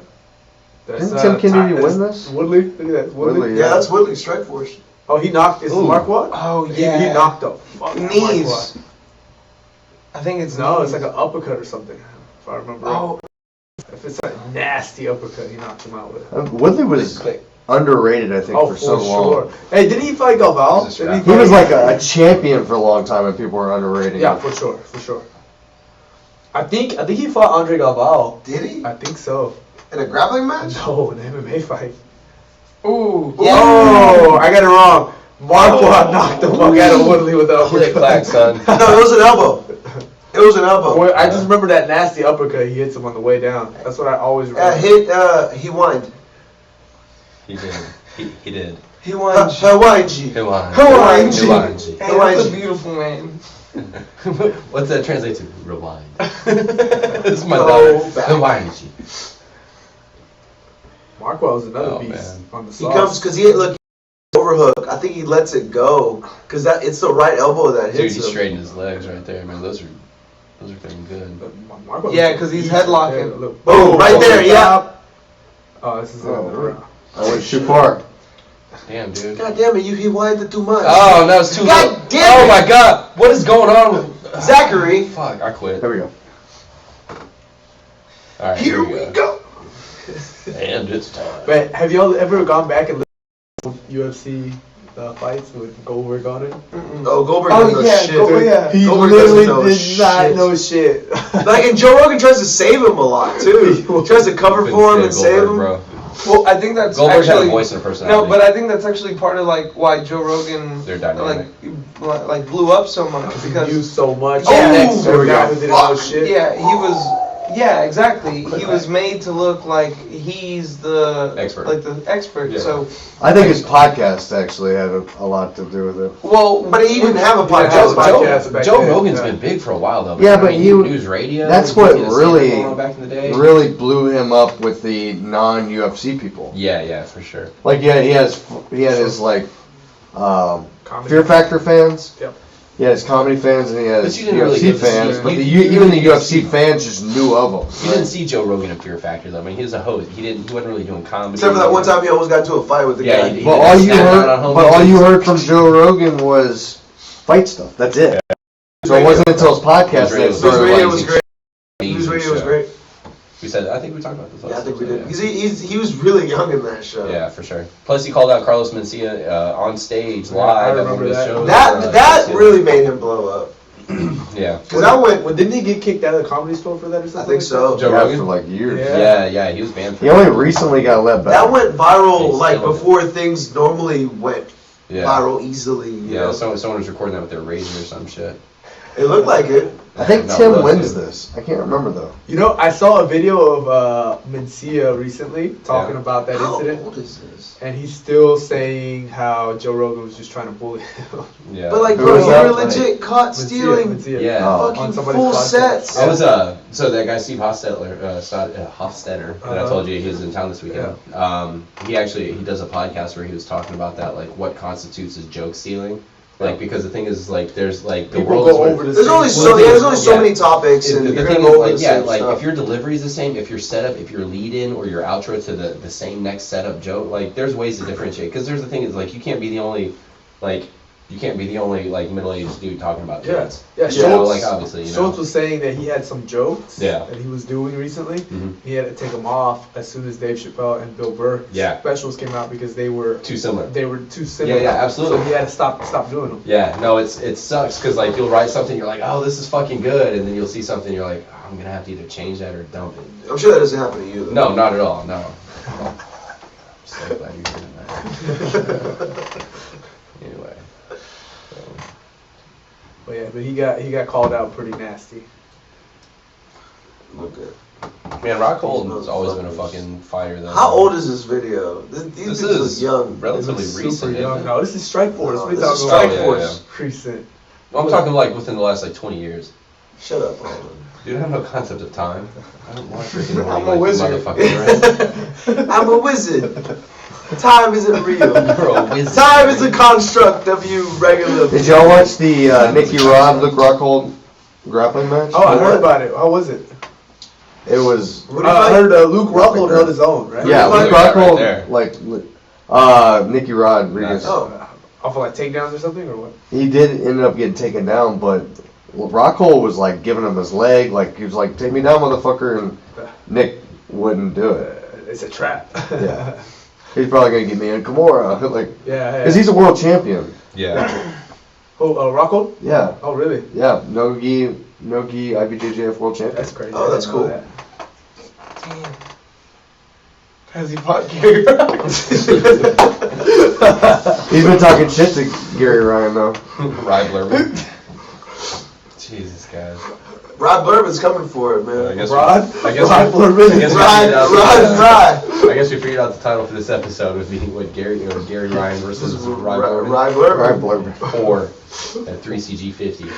Didn't Tim Kennedy that's win this? Woodley. Look at that. Woodley. Woodley, Yeah, that's Woodley Strike Force. Oh, he knocked. Is it Ooh. Mark what? Oh He yeah. knocked the fuck out of Mark Knees. Watt. I think it's No, knees. it's like an uppercut or something. If I remember. Oh, If it's a nasty uppercut, he knocked him out with. Woodley was Quick. underrated, I think, Oh, for so long. sure. Hey, didn't he fight Galval? He's a Didn't He was fight- like a champion for a long time, and people were underrating Yeah, him. for sure, for sure. I think he fought Andre Galval. Did he? I think so. In a grappling match? No, an MMA fight. ooh. Oh, I got it wrong. Mark Watt knocked the fuck out of Woodley with the Click clack, uppercut. son. No, it was an elbow. It was an elbow. Well, I just remember that nasty uppercut he hits him on the way down. That's what I always remember. He whined. He did. He did. He won. Hawaii. He won. Hawaii. He won. Hey, that's a beautiful man. What's that translate to? Rewind. This is my Go daughter. back. Rewind. Mark Watt was another Oh, beast man. on the He sauce. comes because he look overhook. I think he lets it go because that it's the right elbow that Dude, hits he him. straightened his legs right there, man. Those are feeling good. Mark Watt Yeah, was 'cause he's beast headlocking. there. Look, Boom, right over there, the yeah. top. Oh, this is Oh, in the round. I went too far. Damn, dude. God damn it, he whined it too much. Oh, that was too God low. damn Oh it. my god. What is going on with Zachary. Fuck, I quit. There we go. Alright, Here we go. And it's time. But have y'all ever gone back and looked at UFC fights with Goldberg on it? Oh, Goldberg Oh, doesn't know yeah, shit. Goldberg, yeah. He Goldberg literally doesn't know did not shit. know shit. Like, and Joe Rogan tries to save him a lot too. He tries to cover for him and save him. Bro. Well, I think that's Goldberg had actually a voice and a personality. no, but I think that's actually part of like why Joe Rogan They're dynamic. like blew up so much He because knew so much. Yeah. next to There a we guy go. who didn't know Fuck. shit. yeah, he Yeah, exactly. He was made to look like he's the Expert. like the expert. Yeah. So, I think his podcast actually had a lot to do with it. well, But he didn't have a Yeah, podcast. podcast back Joe then, Rogan's yeah. been big for a while though. Yeah, I but mean, he- news radio. That's you what get to see really- that going on back in the day. Really blew him up with the non-UFC people. Yeah, for sure. Like, yeah, he had his like Comedy. Fear Factor fans. Yep. He had his comedy fans and he had But his you didn't really UFC get to see- fans. But you even the really didn't UFC see- fans just knew of him. You didn't see Joe Rogan in Fear Factor though. I mean, he was a host. He wasn't really doing comedy. Except for that one time he almost got into a fight with the Yeah, guy. he But did all you snap heard, out on but all homies. you heard from Joe Rogan was fight stuff. That's it. So it wasn't until his podcast that it News News started radio like, was great. Amazing News radio was show. great. We said, I think we talked about this last Yeah, I think we time, did. Because he was really young in that show. Yeah, for sure. Plus, he called out Carlos Mencia on stage Yeah, live I at one of remember his that. shows. That really made him blow up. Yeah. Because I went. Well, didn't he get kicked out of the comedy store for that or I something? think like so. that? Joe yeah, Rogan? for like years. Yeah. Yeah, he was banned for He only recently got let back. That went viral He's like killing it. before things normally went Yeah. viral easily. You Yeah, know? someone was recording that with their razor or some shit. It looked like it. I think No, Tim it wins was. this. I can't remember though. You know, I saw a video of Mencia recently talking Yeah. about that How incident, old is this? and he's still saying how Joe Rogan was just trying to bully him. Yeah. But like, Who bro, was you that? were legit caught stealing Mencia. Yeah. On fucking somebody's full podcast. sets. I was so that guy Steve Hofstetter that I told you he was in town this weekend. He does a podcast where he was talking about that, like what constitutes as joke stealing. Like, because the thing is, like, there's like the People world is go where- over the There's same only thing. so there's only so Yeah. many topics, and The you're thing gonna is, go over like, the yeah, same like stuff. if your delivery is the same, if your setup, if your lead in or your outro to the same next setup joke, like there's ways to differentiate. Because there's the thing is, like, you can't be the only like middle-aged dude talking about Yeah, kids. yeah. You know, Schultz, like obviously, you know. Schultz was saying that he had some jokes Yeah. that he was doing recently. Mhm. He had to take them off as soon as Dave Chappelle and Bill Burr Yeah. specials came out because they were Too similar. too similar. Yeah, absolutely. So he had to stop doing them. Yeah, no, it sucks because like you'll write something, you're like, oh, this is fucking good, and then you'll see something, you're like, oh, I'm gonna have to either change that or dump it. I'm sure that doesn't happen to you. Though. No, not at all. No. I'm so glad you're doing that. Anyway. So. But yeah, but he got called out pretty nasty. Look good. Man, Rockhold has always been a fucking fighter though. How old is this video? These This dudes is look young. relatively This is recent. super isn't young. it? No, this is Strike Force. No, We this talking is about Strike Force. recent. I'm talking like within the last like 20 years. Shut up, Alden. Dude, I have no concept of time. I don't watch Rick and Morty I'm a like you wizard. motherfucker, right? I'm a wizard. Time isn't real. You're a wizard. Time is a construct of you regular. Did y'all watch the Nicky Rod, Luke Rockhold grappling match? Oh, I heard about it. How was it? It was. What do you I fight? heard Luke Rockhold held his own, right? Yeah, Luke Luke Rockhold Rockhold, right there. Nicky Rodriguez. Oh. Off of like takedowns or something, or what? He did end up getting taken down, but Rockhold was like giving him his leg, like he was like, "Take me down, motherfucker," and Nick wouldn't do it. It's a trap. Yeah. He's probably gonna get me in Kimura, like, Yeah. cause he's a world champion. Yeah. Oh, Rockhold? Yeah, Oh, really? yeah, Nogi, IBJJF world champion. That's crazy. Oh, that's I didn't know cool. that. Damn. Has he fought Gary He's been talking shit to Gary Ryan though. Rivaler. Jesus, guys. Rod Blurman's coming for it, man. I guess Rod? I guess Rod Blurman? I guess we Rod, figured out Rod, the, Rod. I guess we figured out the title for this episode would be what Gary Ryan versus Rod Rod Ryan Blurman. Blurman. or at 3CG50.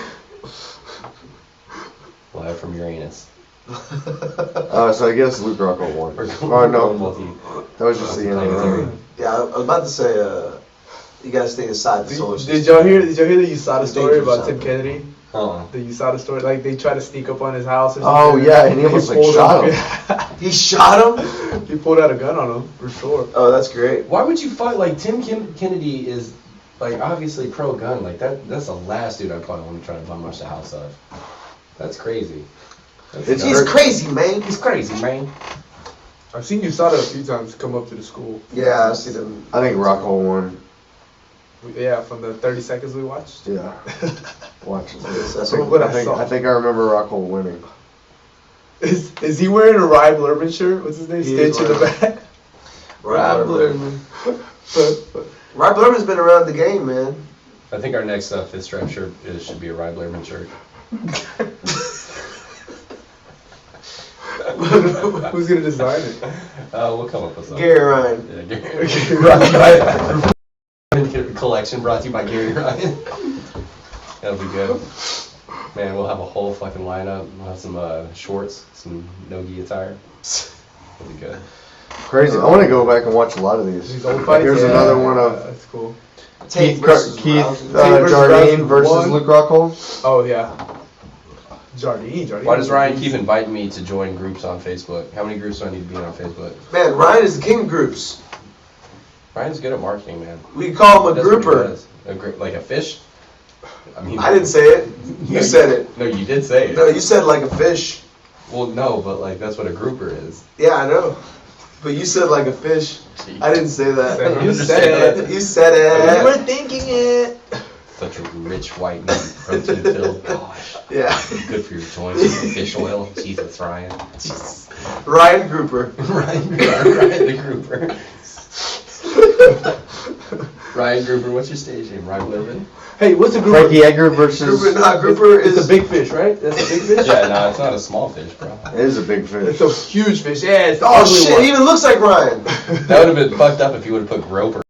Live from Uranus. So I guess Luke Rockhold won. Or Oh no, multi. that was just the end of the round. Yeah, I was about to say, you gotta stay inside the solar system. Did y'all hear the USADA story Dangerous about Tim out Kennedy? Uh-uh. The USADA story, like they tried to sneak up on his house or Oh, something. yeah, and he almost, like, pulled shot him. He shot him? He pulled out a gun on him, for sure. Oh, that's great. Why would you fight like Tim Kennedy is like obviously pro gun, like that's the last dude I probably want to try to bum rush the house of. That's crazy. It's He's crazy, man. He's crazy, man. I've seen USADA a few times come up to the school. Yeah, I see them. I think Rockhold won. Yeah, from the 30 seconds we watched. Yeah, watch it. That's what I I saw. think I remember Rockhold winning. Is he wearing a Ryan Blurman shirt? What's his name? He is Stitch in the back. Rod Blurman. Blurman. Rod Blurman's been around the game, man. I think our next fifth strap shirt should be a Ryan Blurman shirt. Who's gonna design it? We'll come up with something. Gary Ryan. Yeah, Gary. Brought to you by collection brought to you by Gary Ryan. That'll be good. Man, we'll have a whole fucking lineup. We'll have some shorts, some no-gi attire. That'll be good. Crazy. I want to go back and watch a lot of these. These old fights. Here's another one of That's cool. Tate Keith versus Keith Rousey. versus Jardine Rousey versus won. Luke Rockhold. Oh yeah. Jardine. Why does Ryan keep inviting me to join groups on Facebook? How many groups do I need to be in on Facebook? Man, Ryan is the king of groups. Ryan's good at marketing, man. We call him a That's what he grouper. does. Like a fish? I mean, I didn't say it. You said it. No, you did say it. No, you said like a fish. Well, no, but like that's what a grouper is. Yeah, I know. But you said like a fish. I didn't say that. You said it. You said You were it. thinking it. Such a rich white meat, protein filled. Gosh, Yeah. good for your joints. Fish oil. Jesus, Ryan. Ryan Grouper. Ryan the grouper. Ryan Gruber, what's your stage name? Ryan Livin? Hey, what's a grouper? Frankie Edgar versus. Grouper, nah, Grouper It's is a big fish, right? That's a big fish. Yeah, no, it's not a small fish, bro. It is a big fish. It's a huge fish. Yeah, it's the Oh ugly shit, one. he even looks like Ryan. That would have been fucked up if you would have put Groper.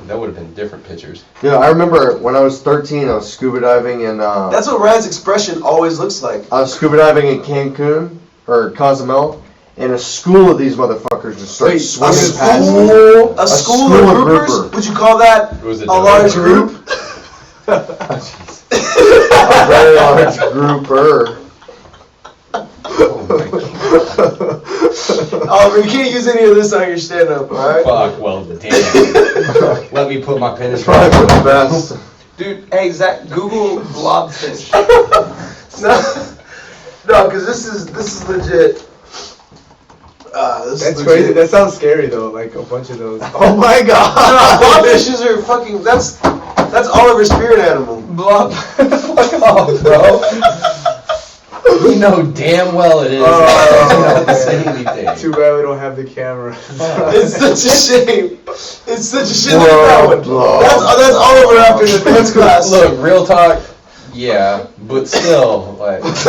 That would have been different pictures. Yeah, I remember when I was 13, I was scuba diving in. That's what Ryan's expression always looks like. I was scuba diving in Cancun or Cozumel, and a school of these motherfuckers just started Wait, swimming a past school? me. A school school of of groupers? grouper. Would you call that It was a large group? A very large grouper. Oh my god. Oliver, you can't use any of this on your stand-up, alright? Fuck, well, damn. Let me put my pen in Probably for the best. Dude, hey Zach, Google blobfish. No, because this is legit. This That's is crazy. legit. That sounds scary though. Like a bunch of those. Oh my god! Blobfishes are fucking. That's Oliver's spirit animal. Blob. Fuck off, bro. You know damn well it is. Oh, Not to say anything. Too bad we don't have the camera. It's such a shame. It's such a shame. Look Whoa, at that one. whoa. That's Oliver after the dance class. Look, real talk. Yeah, but still, like, that's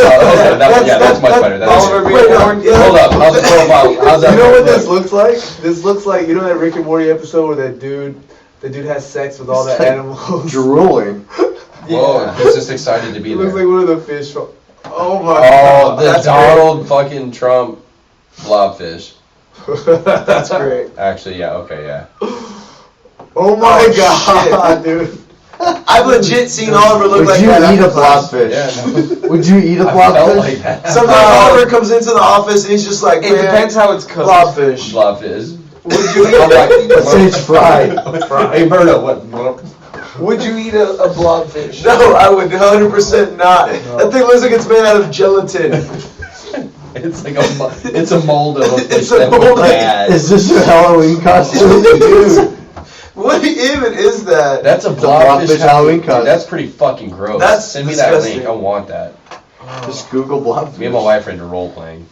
much better. That's Oliver it. being born. Hold up, how's the profile? How's that? You know what look? this looks like? This looks like, you know that Rick and Morty episode where the dude has sex with all the It's like animals? Drooling. Whoa, he's just excited to be It looks there. like one of the fish from. Oh my Oh, god. the that's Donald fucking Trump blobfish. That's great. Actually, yeah, okay, yeah. Oh my Oh, god, dude. I've legit seen Oliver look Would like you that eat a after class. blobfish? Yeah, no. Would you eat a I felt blobfish? like that. Sometimes Oliver comes into the office and he's just like, It man, depends how it's cooked. blobfish. Blobfish. Would you I'm eat? like, Let's say it's fried. Hey, Berto, what? Would you eat a blobfish? No, I would 100% not. That thing looks like it's made out of gelatin. It's like it's a mold of a fish It's a that mold. bad. Is this your Halloween costume? Dude, what even is that? That's a blobfish blobfish Halloween Dude, costume. that's pretty fucking gross. That's Send me disgusting. that link. I want that. Just Google blobfish. Me and my wife are into role playing.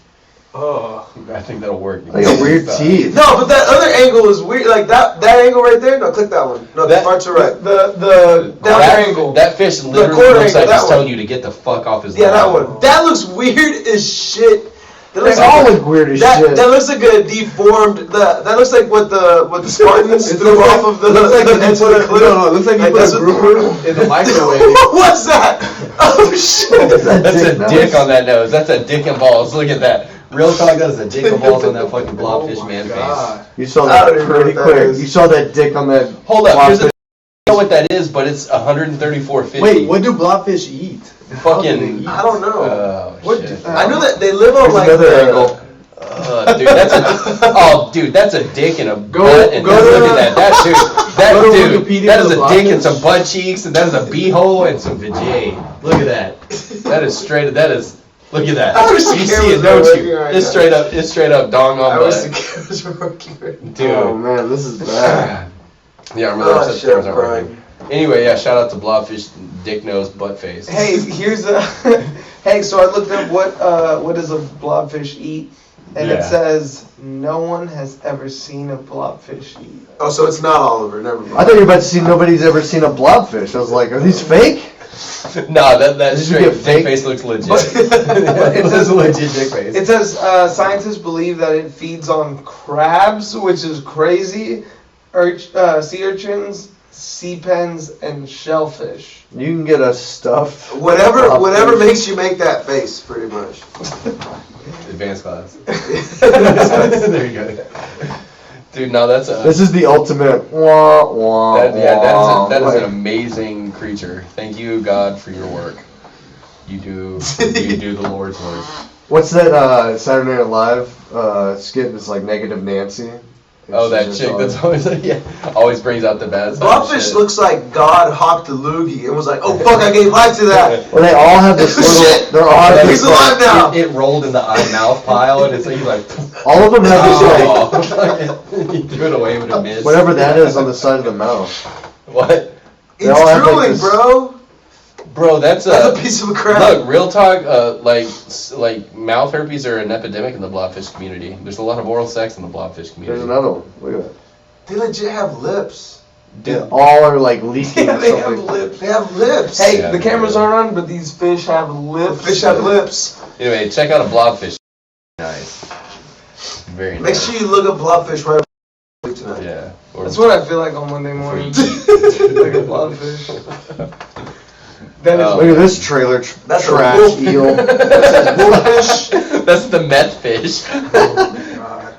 Oh. I think that'll work. Like a weird teeth. No, but that other angle is weird. Like that angle right there. No, click that one. No, the That- parts are right. The down That, angle. that fish literally quarter looks angle, like that he's one. telling you to get the fuck off his Yeah, lawn. that one. That looks weird as shit. That They looks all like look weird as that, shit. that looks like a deformed. That looks like what the Spartans It threw looks off like- of the looks like you edge put of the a- cliff. no, it looks like you put that's a what- grouper in the microwave. What's that? Oh shit! That's a nose. dick on that nose. That's a dick and balls. Look at that. Real talk, that is a dick and balls on that fucking blobfish Oh my man God. You saw I don't that even know pretty what that quick. is. You saw that dick on that. face. Hold up. Here's the blobfish. I know what that is, but it's 134.50. Wait, what do blobfish eat? How do they Fucking. eat? I don't know. Oh, What shit. do- I know that they live on Here's like another the- angle. Dude, that's a dude, that's a dick and a butt and go look to- at that dude, go to dude, Wikipedia that for is the a dick and blobfish. some butt cheeks and that is a beehole and some vajay. Look at that. That is straight. That is. Look at that. I wish the You see cameras it, were don't working you? right It's now. straight up. It's straight up dong on I wish the butt, cameras were working right. dude. Oh man, this is bad. Yeah, I remember Oh, that shit, cameras I'm aren't working. Anyway, yeah, shout out to Blobfish, dick nose, butt face. Hey, here's a. Hey, so I looked up what does a blobfish eat, and it Yeah. says no one has ever seen a blobfish eat. Oh, so it's not Oliver. Never mind. I thought you were about to see nobody's ever seen a blobfish. I was like, are these fake? No, that Did you straight get dick fake? face looks legit. It It says- was a legit dick face. It says scientists believe that it feeds on crabs, which is crazy, sea urchins, sea pens, and shellfish. You can get a stuffed. Whatever blobfish. makes you make that face, pretty much. Advanced class. There you go. Dude, no, that's a. This is the ultimate. Wah, wah, That wah. is Like, an amazing creature. Thank you, God, for your work. You do the Lord's work. What's that Saturday Night Live skit? It's like Negative Nancy. Oh, that chick that's always always brings out the bad side. of Blobfish shit. looks like God hocked a loogie and was like, oh fuck, I gave life to that. Well, they all have this Shit! little. They're all have He's this, alive now. It rolled in the eye mouth pile, and it's like he's like, all of them have this oh, he threw it away with a miss. whatever that is on the side of the mouth. What, It's all have, like, drooling, this- bro. bro? That's That's a piece of crap. Look, real talk. Like mouth herpes are an epidemic in the blobfish community. There's a lot of oral sex in the blobfish There's community. another one. Look at that. They legit have lips. They all are like leaking Yeah, or they have something. lips. They have lips. Hey, Yeah, the cameras yeah. aren't on, but these fish have lips. Fish have lips. Anyway, check out a blobfish. Nice. Very nice. Make sure you look up blobfish right tonight. Yeah. Or That's what I feel like on Monday morning. Like a blobfish. That is Oh. Look at this trailer That's a trash wolf. eel. Wolfish. That's the meth fish.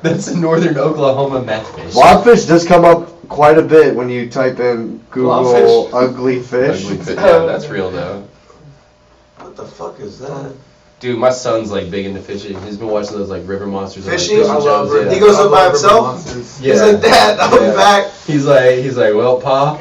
That's the northern Oklahoma meth fish. Blobfish does come up quite a bit when you type in Google Blobfish? ugly fish. Ugly fish. Yeah, that's real though. What the fuck is that? Dude, my son's like big into fishing. He's been watching those like river monsters. and, like, Fishing? fishing I love shows, river- yeah. He goes up by I love himself? monsters. Yeah. He's like, Dad, I'll Yeah. be back. He's like, well, Pa,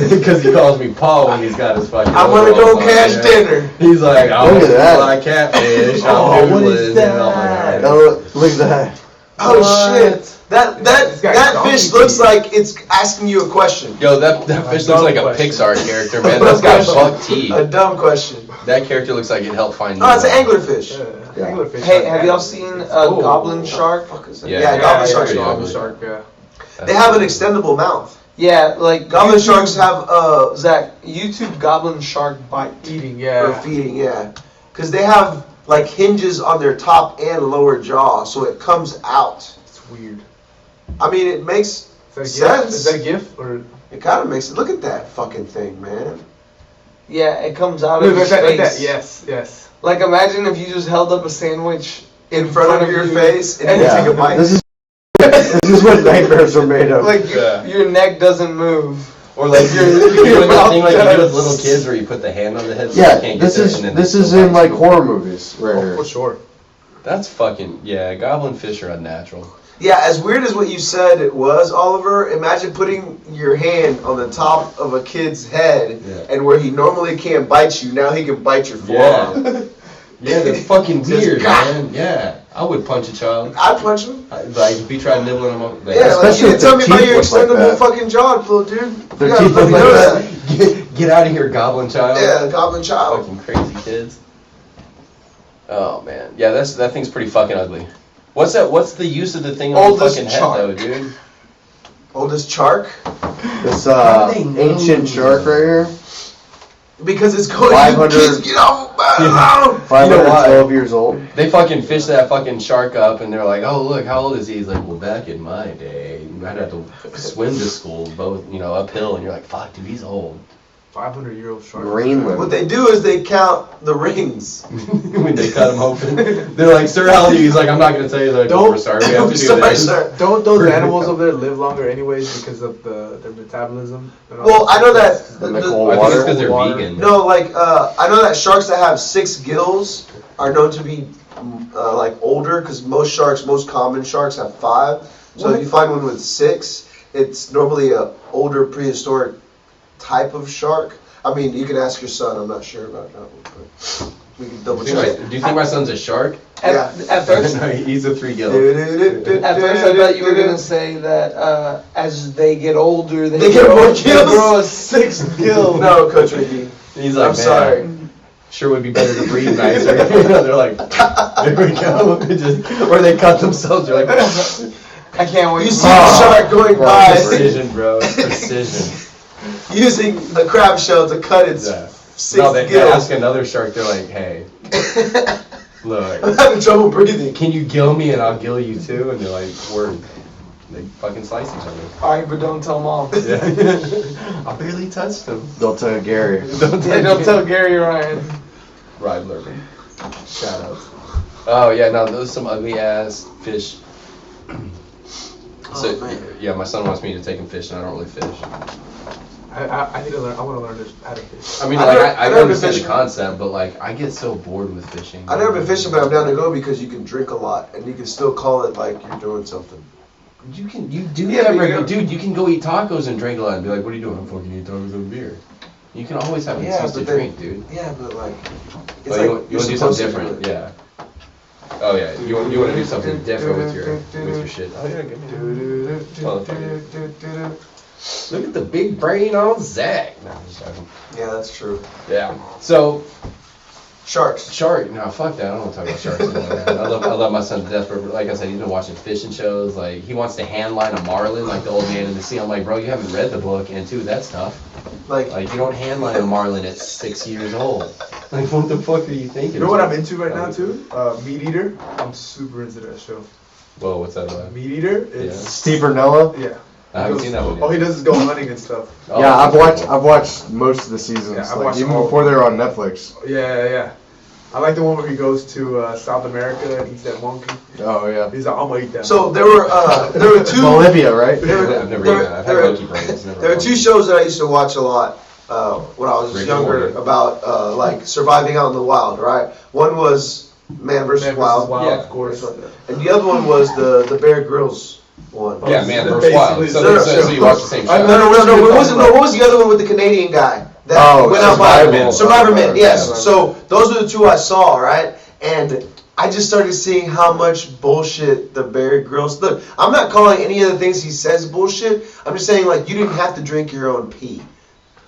because he calls me Pa when he's got his fucking. I'm gonna go overalls on, catch yeah. dinner. He's like, I'm Look at that. gonna catfish. Oh, I'm what doodling," is and I'm like, that? "All Oh, right." look at that. Oh What? shit. That This guy's that donkey fish looks teeth. like it's asking you a question. Yo, that fish looks like a question. Pixar character, man. That's got buck A teeth. dumb question. That character looks like it helped find. Oh, it's an Nemo. anglerfish. Yeah. Anglerfish Hey, like have that. y'all seen a Oh. goblin shark? Yeah. Yeah, goblin sharks are goblin ugly. shark, yeah. They have an extendable mouth. Yeah, like Goblin YouTube- sharks have Zach, YouTube goblin shark bite. Eating, for yeah. feeding, yeah, because they have like hinges on their top and lower jaw, so it comes out. It's weird. I mean, it makes Is that a GIF? sense. Is that a GIF or? It kind of makes it. Look at that fucking thing, man. Yeah, it comes out Look, of like his that, like face. that. Yes, yes. Like imagine if you just held up a sandwich In front of your you, face, and and you Yeah. take a bite. This is what nightmares are made of. like Yeah. your neck doesn't move. Or like you're doing that thing like you do with little kids where you put the hand on the head so Yeah, they can't this get there, is and then this they is still in bite like you. horror movies right Oh, here. for sure. That's fucking yeah. Goblin fish are unnatural. Yeah, as weird as what you said it was, Oliver, imagine putting your hand on the top of a kid's head, Yeah. and where he normally can't bite you, now he can bite your forearm. Yeah, they're fucking Just weird, gah. man. Yeah, I would punch a child. I'd punch him. Like if he tried nibbling them up. Like, Yeah, like, Especially you if didn't tell their me about teeth your look like extendable that. fucking jaw, little dude. Their You gotta teeth let look me like know that. get out of here, goblin child. Yeah, goblin child. Fucking crazy kids. Oh man, yeah, that thing's pretty fucking ugly. What's that? What's the use of the thing on the Oldest fucking head shark. though, dude? Oldest shark? This How do they know? ancient shark right here, Because it's going 500 you kids, get off of my Yeah. lawn. 512 years old. They fucking fish that fucking shark up, and they're like, "Oh look, how old is he?" He's like, "Well, back in my day, I'd have to swim to school, both uphill." And you're like, "Fuck, dude, he's old." 500-year-old shark. Greenland. What they do is they count the rings. When they cut him open, they're like, "Sir, how old are you?" He's like, "I'm not gonna tell you that. Don't- We're sorry, we have to do Sorry, this." sir. Don't those animals over there live longer anyways because of their metabolism? and all Well, that I know that. stuff? And the the- cold I think it's water. because they're Water. vegan. No, like I know that sharks that have 6 gills are known to be like older, because most common sharks have 5. So if you find one with 6, it's normally a older prehistoric type of shark. I mean, you can ask your son. I'm not sure about that one, but we can double Do you, check. think do you think my son's a shark? At first, No, he's a 3 gill. at first I thought you were gonna say that as they get older, They get more they gills? grow a 6th gill. No, Coach Ricky. He's like, I'm sorry. "Man, sure would be better to breathe nicer." They're like, "There we go." Or they cut themselves. They're like, I can't wait. You to see the shark going by precision, bro. Precision. using a crab shell to cut its Yeah. 6 No, they gills. ask another shark. They're like, hey, look, I'm having trouble breathing. can you gill me and I'll gill you too? And they're like, word. They fucking slice each other. Alright, but don't tell mom. Yeah. I barely touched him. Don't tell Gary. Don't tell Gary Ryan. Ride Lurman. Shout out. Oh yeah, no, those are some ugly ass fish. So yeah, my son wants me to take him fishing. I don't really fish. I need to learn. I want to learn how to fish. I mean, I've like never- I I've never been understand the fishing. concept, but like I get so bored with fishing. I've never been fishing, but I'm down to go because you can drink a lot and you can still call it like you're doing something. You do Yeah, but ever, you don't- dude. You can go eat tacos and drink a lot and be like, "What are you doing?" I'm fucking eating tacos and beer. You can always have an Yeah, excuse to but then- drink, dude. Yeah, but like, it's But like you want to do you're something supposed to do different, it. yeah. Oh yeah, you want to do something different with your shit. Oh yeah, good. Look at the big brain on Zach. No, I'm just joking. Yeah, that's true. Yeah. So Sharks. shark. No, fuck that. I don't want to talk about sharks anymore. Man. I love my son to death, but like I said, he's been watching fishing shows. Like he wants to hand line a marlin, like the old man in the sea. I'm like, bro, you haven't read the book, and two, that's tough. Like, Like you don't hand line a marlin at 6 years old. Like what the fuck are you thinking? You know what I'm into right now too? Meat Eater. I'm super into that show. Whoa, what's that about? Meat Eater. It's Steve Bernella. yeah. I haven't seen that one All yet. he does is go hunting and stuff. Oh, Yeah, I've that's watched. cool. I've watched most of the seasons, Yeah, I've like, watched even all of before them. they were on Netflix. Yeah. I like the one where he goes to South America and eats that monkey. Oh yeah. He's like, I'm gonna eat that. so monkey. there were two. Bolivia, right? I've never eaten that. I've had monkey brains. Never There are two shows that I used to watch a lot when I was Rick and younger Morty. about like surviving out in the wild, right? One was Man vs. Man Wild, vs. Wild, Yeah. of course. and the other one was the Bear Grylls one. Yeah, man, Basically, versus wild. So, no, so you watch the same No, show. no, what was the other one with the Canadian guy that Oh, went out by Survivorman. Survivorman? Yes. Survivorman. So those are the two I saw, right? And I just started seeing how much bullshit the Bear Grylls. Look, I'm not calling any of the things he says bullshit. I'm just saying like you didn't have to drink your own pee.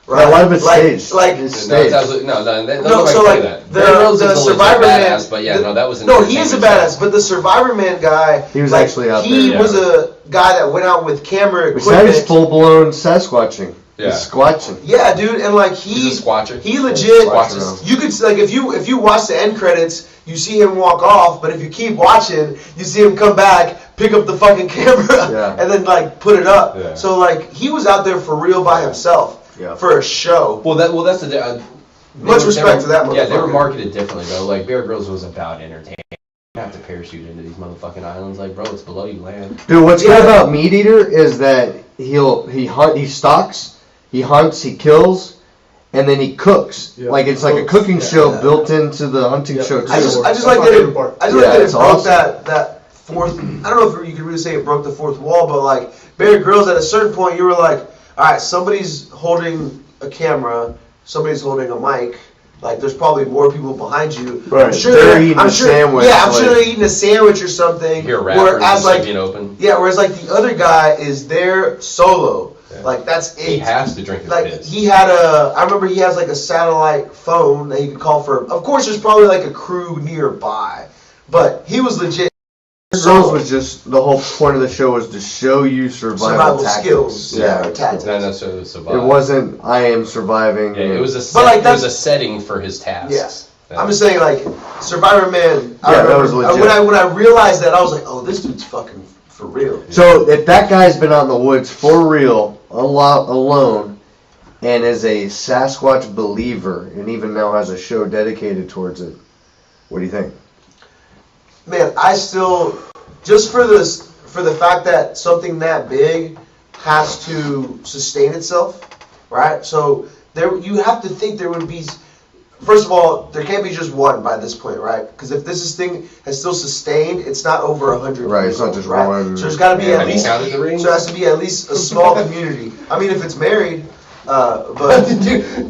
Right? Yeah, a lot of it's like, staged. Like It's No, staged. it's absolutely, no, that no, nobody so play like that. the Bear Grylls is a legit Survivor Man, badass, but yeah, no, that was an no, he is a entertainment badass, but the Survivor Man guy, He was like, actually out he there, was a guy that went out with camera Which now he's equipment. full blown Sasquatching. Yeah. He's squatching. Yeah, dude, and like He's a squatcher. he legit. Squatches. You could like if you watch the end credits, you see him walk off, but if you keep watching, you see him come back, pick up the fucking camera, Yeah. and then like put it up. Yeah. So like he was out there for real by himself Yeah. for a show. That's the. Much respect to that Yeah, they were motherfucker. marketed differently though. Like Bear Grylls was about entertainment. You have to parachute into these motherfucking islands, like bro, it's below you land. Dude, what's Yeah. good about Meat Eater is that he stalks, he hunts, he kills, and then he cooks. Yeah. Like it's like a Cooks, cooking yeah. show built into the hunting Yeah. show too. I just That's like my that favorite it. part. I just like Yeah, that it it's broke awesome. that fourth. I don't know if you could really say it broke the fourth wall, but like Bear Grylls, at a certain point, you were like, all right, somebody's holding a camera, somebody's holding a mic. Like, there's probably more people behind you. Right. I'm sure They're eating I'm a sure, sandwich, Yeah, I'm like- sure they're eating a sandwich or something. Here, rappers Whereas and like, being open. yeah, whereas like the other guy is there solo. Yeah. Like that's it. He has to drink his Like piss. he had I remember he has like a satellite phone that he could call for. Of course, there's probably like a crew nearby, but he was legit. Girls was just the whole point of the show was to show you survival tactics. skills. Yeah, Yeah. or tactics. Not necessarily survive. It wasn't I am surviving. Yeah, it was a But, like, it was that's- a setting for his tasks. Yes. Yeah. I'm just saying, like Survivor Man. I Yeah, that remember, was legit. when I realized that, I was like, oh, this dude's fucking for real. So if that guy's been out in the woods for real, alone, and is a Sasquatch believer, and even now has a show dedicated towards it, what do you think? Man, I still just for the fact that something that big has to sustain itself, right? So there, you have to think there would be. First of all, there can't be just one by this point, right? Because if this thing has still sustained, it's not over 100. Right, years it's not old, just right? one- So there's got to be Yeah, at have you least. counted the rings? So it has to be at least a small community. I mean, if it's married, but do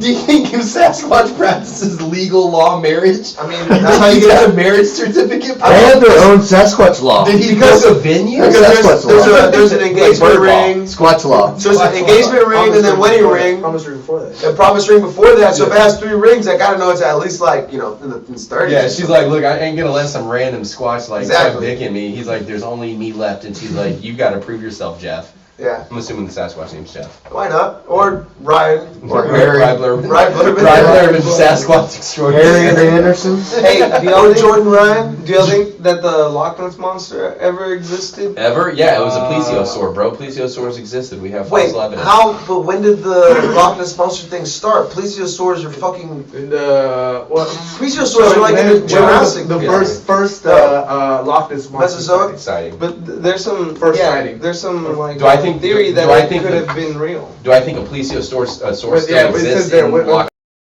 you think if Sasquatch practices legal law marriage? I mean, that's how you He's got get. a marriage certificate? They have their own Sasquatch law. Did he because- book a venue? Because there's an engagement bird law. ring. Squatch law. So it's an engagement ring and then wedding ring. Promise ring before that. A promise ring before that, so if it has 3 rings, I gotta know it's at least like, in its 30s. Yeah, she's like, look, I ain't gonna let some random squatch like suck Exactly. dick in me. He's like, there's only me left, and she's like, you gotta prove yourself, Jeff. Yeah. I'm assuming the Sasquatch name's Jeff. Why not? Or Ryan. Or Harry. Ryan Blurman. Ryan Blurman. Ryan Blurman, Sasquatch extraordinary. Harry and the Andersons. Hey, do y'all Or think, Jordan Ryan. do y'all think that the Loch Ness Monster ever existed? Ever? Yeah, it was a plesiosaur, bro. Plesiosaurs existed. We have Wait, fossil evidence. how? But when did the Loch Ness Monster thing start? Plesiosaurs are fucking. In the what? Plesiosaurs are like in the Jurassic. The Yeah. first Loch Ness monster. Mesozoic? Exciting. But there's some First yeah, sighting. there's some like Do I think- theory that do I it think could that- have been real. Do I think a plesiosaur But still yeah, but it exists says there, in what- Loch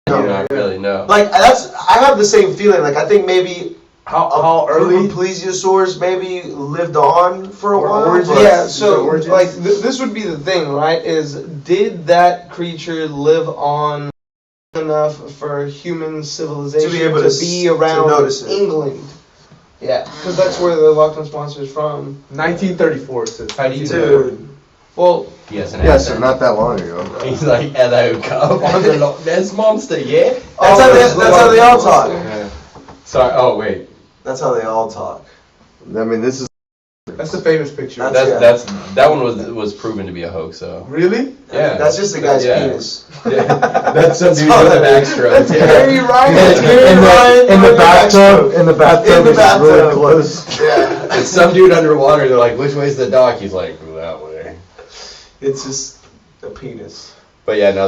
No. Not really, no. Like I have the same feeling. Like I think maybe How a group early? of plesiosaurs maybe lived on for a Or while. origins? but- Yeah, Is so there origins? like this would be the thing, right? Is did that creature live on enough for human civilization To be able to be to around notice it. England? Yeah, because that's where the Loch Ness Monster is from. 1934 it says. How do you Dude. Well, He has an Yes, sir, accent. not that long ago. He's like, hello, come on the Loch Ness Monster, yeah? That's how they all talk. Yeah. Sorry, oh, wait. That's how they all talk. I mean, this is. That's the famous picture. That's- That one was proven to be a hoax, so. Really? Yeah. That's just a guy's Yeah. penis. Yeah. That's some dude all with a that backstroke. is. Yeah. Harry Ryan. In Harry Ryan the with a bathtub, backstroke. in the bathtub, In the it's really bathtub. close. Yeah. It's some dude underwater, they're like, which way's the dock? He's like, that way. It's just a penis. But yeah, no,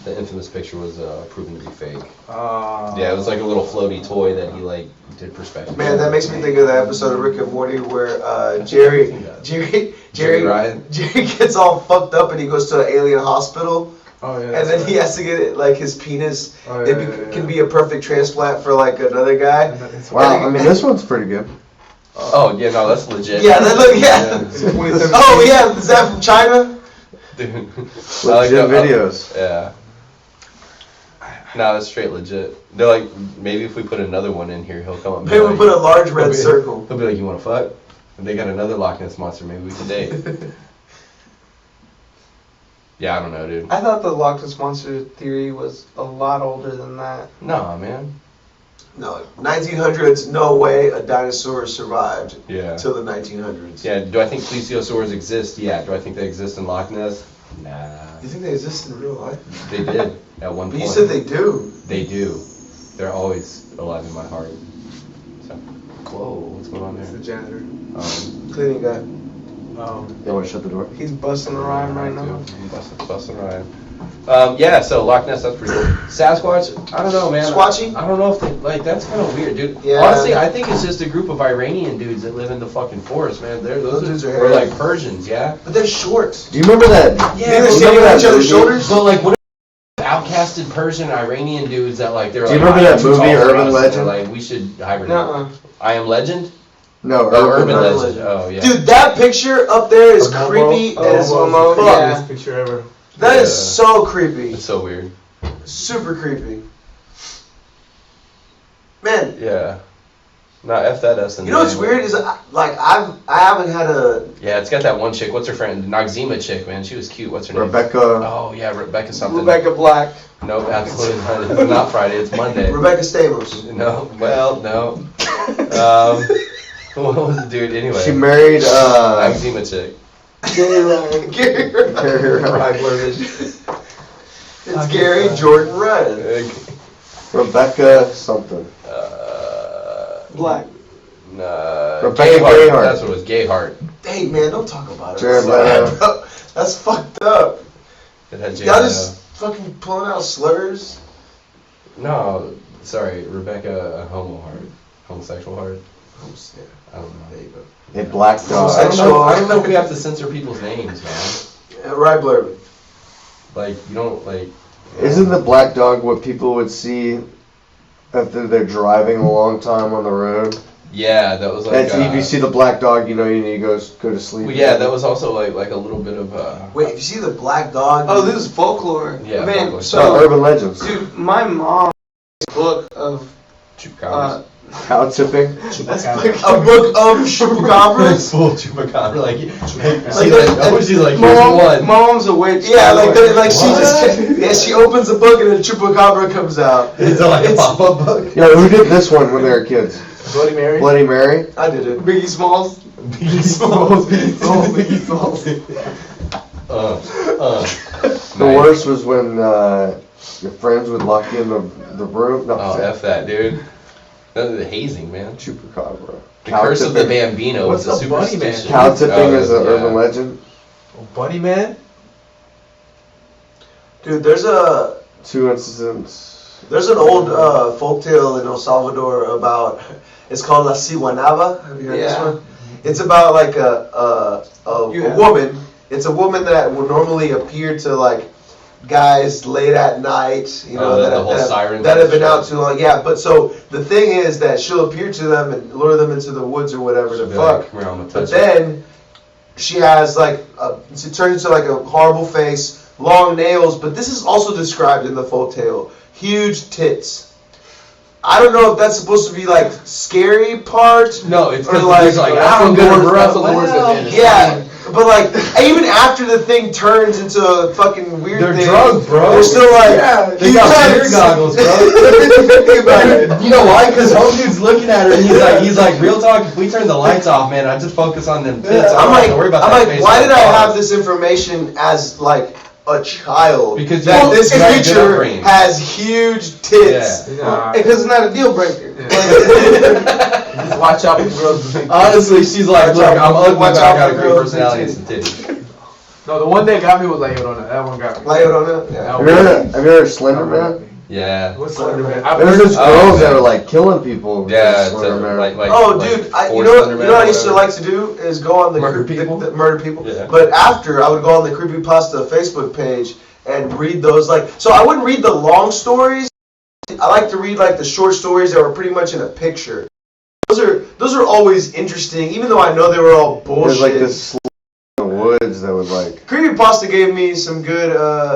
the infamous picture was proven to be fake. Yeah, it was like a little floaty toy that he like did perspective. Man, that makes me think of the episode of Rick and Morty where Jerry Ryan. Jerry gets all fucked up and he goes to an alien hospital. Oh yeah. And that's then right. he has to get it, like his penis. Oh, It yeah, be- yeah, can yeah. be a perfect transplant for like another guy. It's Wow, I mean, this one's pretty good. Oh yeah, no, that's legit. Yeah, that look, yeah. 2017. Oh yeah, is that from China? Dude. Legit videos. Yeah. No, that's straight legit. They're like, maybe if we put another one in here, he'll come up. and be Maybe we like- put a large red he'll be- circle. He'll be like, you want to fuck? And they got another Loch Ness Monster, maybe we can date. Yeah, I don't know, dude. I thought the Loch Ness Monster theory was a lot older than that. Nah, man. No, 1900s, no way a dinosaur survived Yeah. till the 1900s. Yeah, do I think plesiosaurs exist? Yeah. Do I think they exist in Loch Ness? Nah. You think they exist in real life? They did at one But point. you said they do. They do. They're always alive in my heart. So, whoa, what's going on It's the there? janitor. Cleaning guy. You want to shut the door? He's busting a rhyme right now. Busting Ryan. Yeah, so Loch Ness, that's pretty cool. Sasquatch, I don't know, man. Squatchy? I don't know if they, like, that's kind of weird, dude. Yeah. Honestly, I think it's just a group of Iranian dudes that live in the fucking forest, man. Those dudes are or hairy. like Persians, yeah? But they're short. Do you remember that? You think they're but standing on each other's movie? shoulders? But like, what if outcasted Persian Iranian dudes that like they're Do you like, remember "I am that too movie, tall for Urban us," and Legend? they're like, we should hibernate. Nuh-uh. I Am Legend? No, Oh, Urban Urban Legend. Legend. Oh yeah. Dude, that picture up there is Momo? creepy Oh, as Momo, fuck. yeah. Best picture ever. That is Yeah. so creepy. It's so weird. Super creepy. Man, Yeah. No, F that S. you know what's weird is like I haven't had a Yeah, it's got that one chick. What's her friend? Noxzema chick, man. She was cute. What's her name? Rebecca. Oh yeah, Rebecca something. Rebecca Black. Nope, absolutely not. It's not Friday. It's Monday. Rebecca Stamos. No, well, no. What was it, dude? Anyway. She married, Noxzema chick. Gary Ryan. Gary Ryan. It's Gary Jordan Ryan. Rebecca something. Black. Rebecca Gayheart. Gayheart. That's what it was. Gayheart. Hey man, don't talk about it. Jared That's Leto. sad, bro. That's fucked up. It had Jared Y'all Leto. just fucking pulling out slurs. No, sorry, Rebecca Homo Heart. Homosexual Heart. Yeah, I don't know. there you go. A black I dog. don't know if we have to censor people's names, man. Yeah, right, Blurby. Like, you don't, like... Isn't the black dog what people would see after they're driving a long time on the road? Yeah, that was like... That's, if you see the black dog, you know you need to go to sleep. well, yeah, that was also like a little bit of... Wait, if you see the black dog. Oh, this is folklore. Yeah, Man, folklore. so, Urban Legends. dude, my mom book of Chupacabras. Cow tipping. that's a book of chupacabras. Full chupacabra, like... that- I wish you like, my here's mom, one. my mom's a witch. Yeah, like What? she just she opens the book and a chupacabra comes out. It's like a It's- pop-up book. Yo, who did this one when they were kids? Bloody Mary. Bloody Mary. I did it. Biggie Smalls. Biggie Smalls. Biggie Smalls. The worst was when your friends would lock you in the room. No, Oh, F that, dude. The hazing, man. Chupacabra. The curse of the Bambino What's was a the bunny man? superstition. Cow tipping Oh, is an yeah. urban legend. Bunny Man? Dude, there's 2 incidents. an old folktale in El Salvador about. It's called La Ciguanaba. Have you heard this Yeah. one? It's about like a You have. woman. It's a woman that would normally appear to like guys late at night. You know, Oh, the whole siren that have been shit. out too long. Yeah, but so the thing is that she'll appear to them and lure them into the woods or whatever She'll to be fuck. like, "Come here, I'm gonna But touch you." then she has like she turns into like a horrible face, long nails. But this is also described in the folktale: huge tits. I don't know if that's supposed to be like scary part. No, it's Or because like- he's like, that's I'm the gonna worst- that's the rub worst well. at the end. Yeah, but like even after the thing turns into a fucking weird They're thing, drugged, bro. they're still like, Yeah, They got beer tits. goggles, bro. Think about it. You know why? Because home dude's looking at her and he's like, real talk, if we turn the lights off, man, I just focus on them tits. I I'm don't have to worry about that face why on did the I car." have this information as like a child? Because that you- this you got good creature upbringing. has huge tits. Yeah. Nah. Because it's not a deal breaker. Just watch out for girls with big Honestly, she's like, look, I'm ugly, Watch but I out got a for great girls with personality and big some titties. No, the one that got me was La Llorona. That one got me. La Llorona? Yeah. Have you heard of Slender Man? Yeah. What's Slender Man? There's just Oh, girls that man. are like killing people. with Yeah, this Slender Man. like Oh, like dude, you Force know Thunderman what I or used to whatever. like to do is go on the Murder people? the murder people. Yeah. But after I would go on the Creepypasta Facebook page and read those so I wouldn't read the long stories. I like to read like the short stories that were pretty much in a picture. Those are always interesting, even though I know they were all bullshit. There's like this sl- in the woods that was like. Creepypasta gave me some good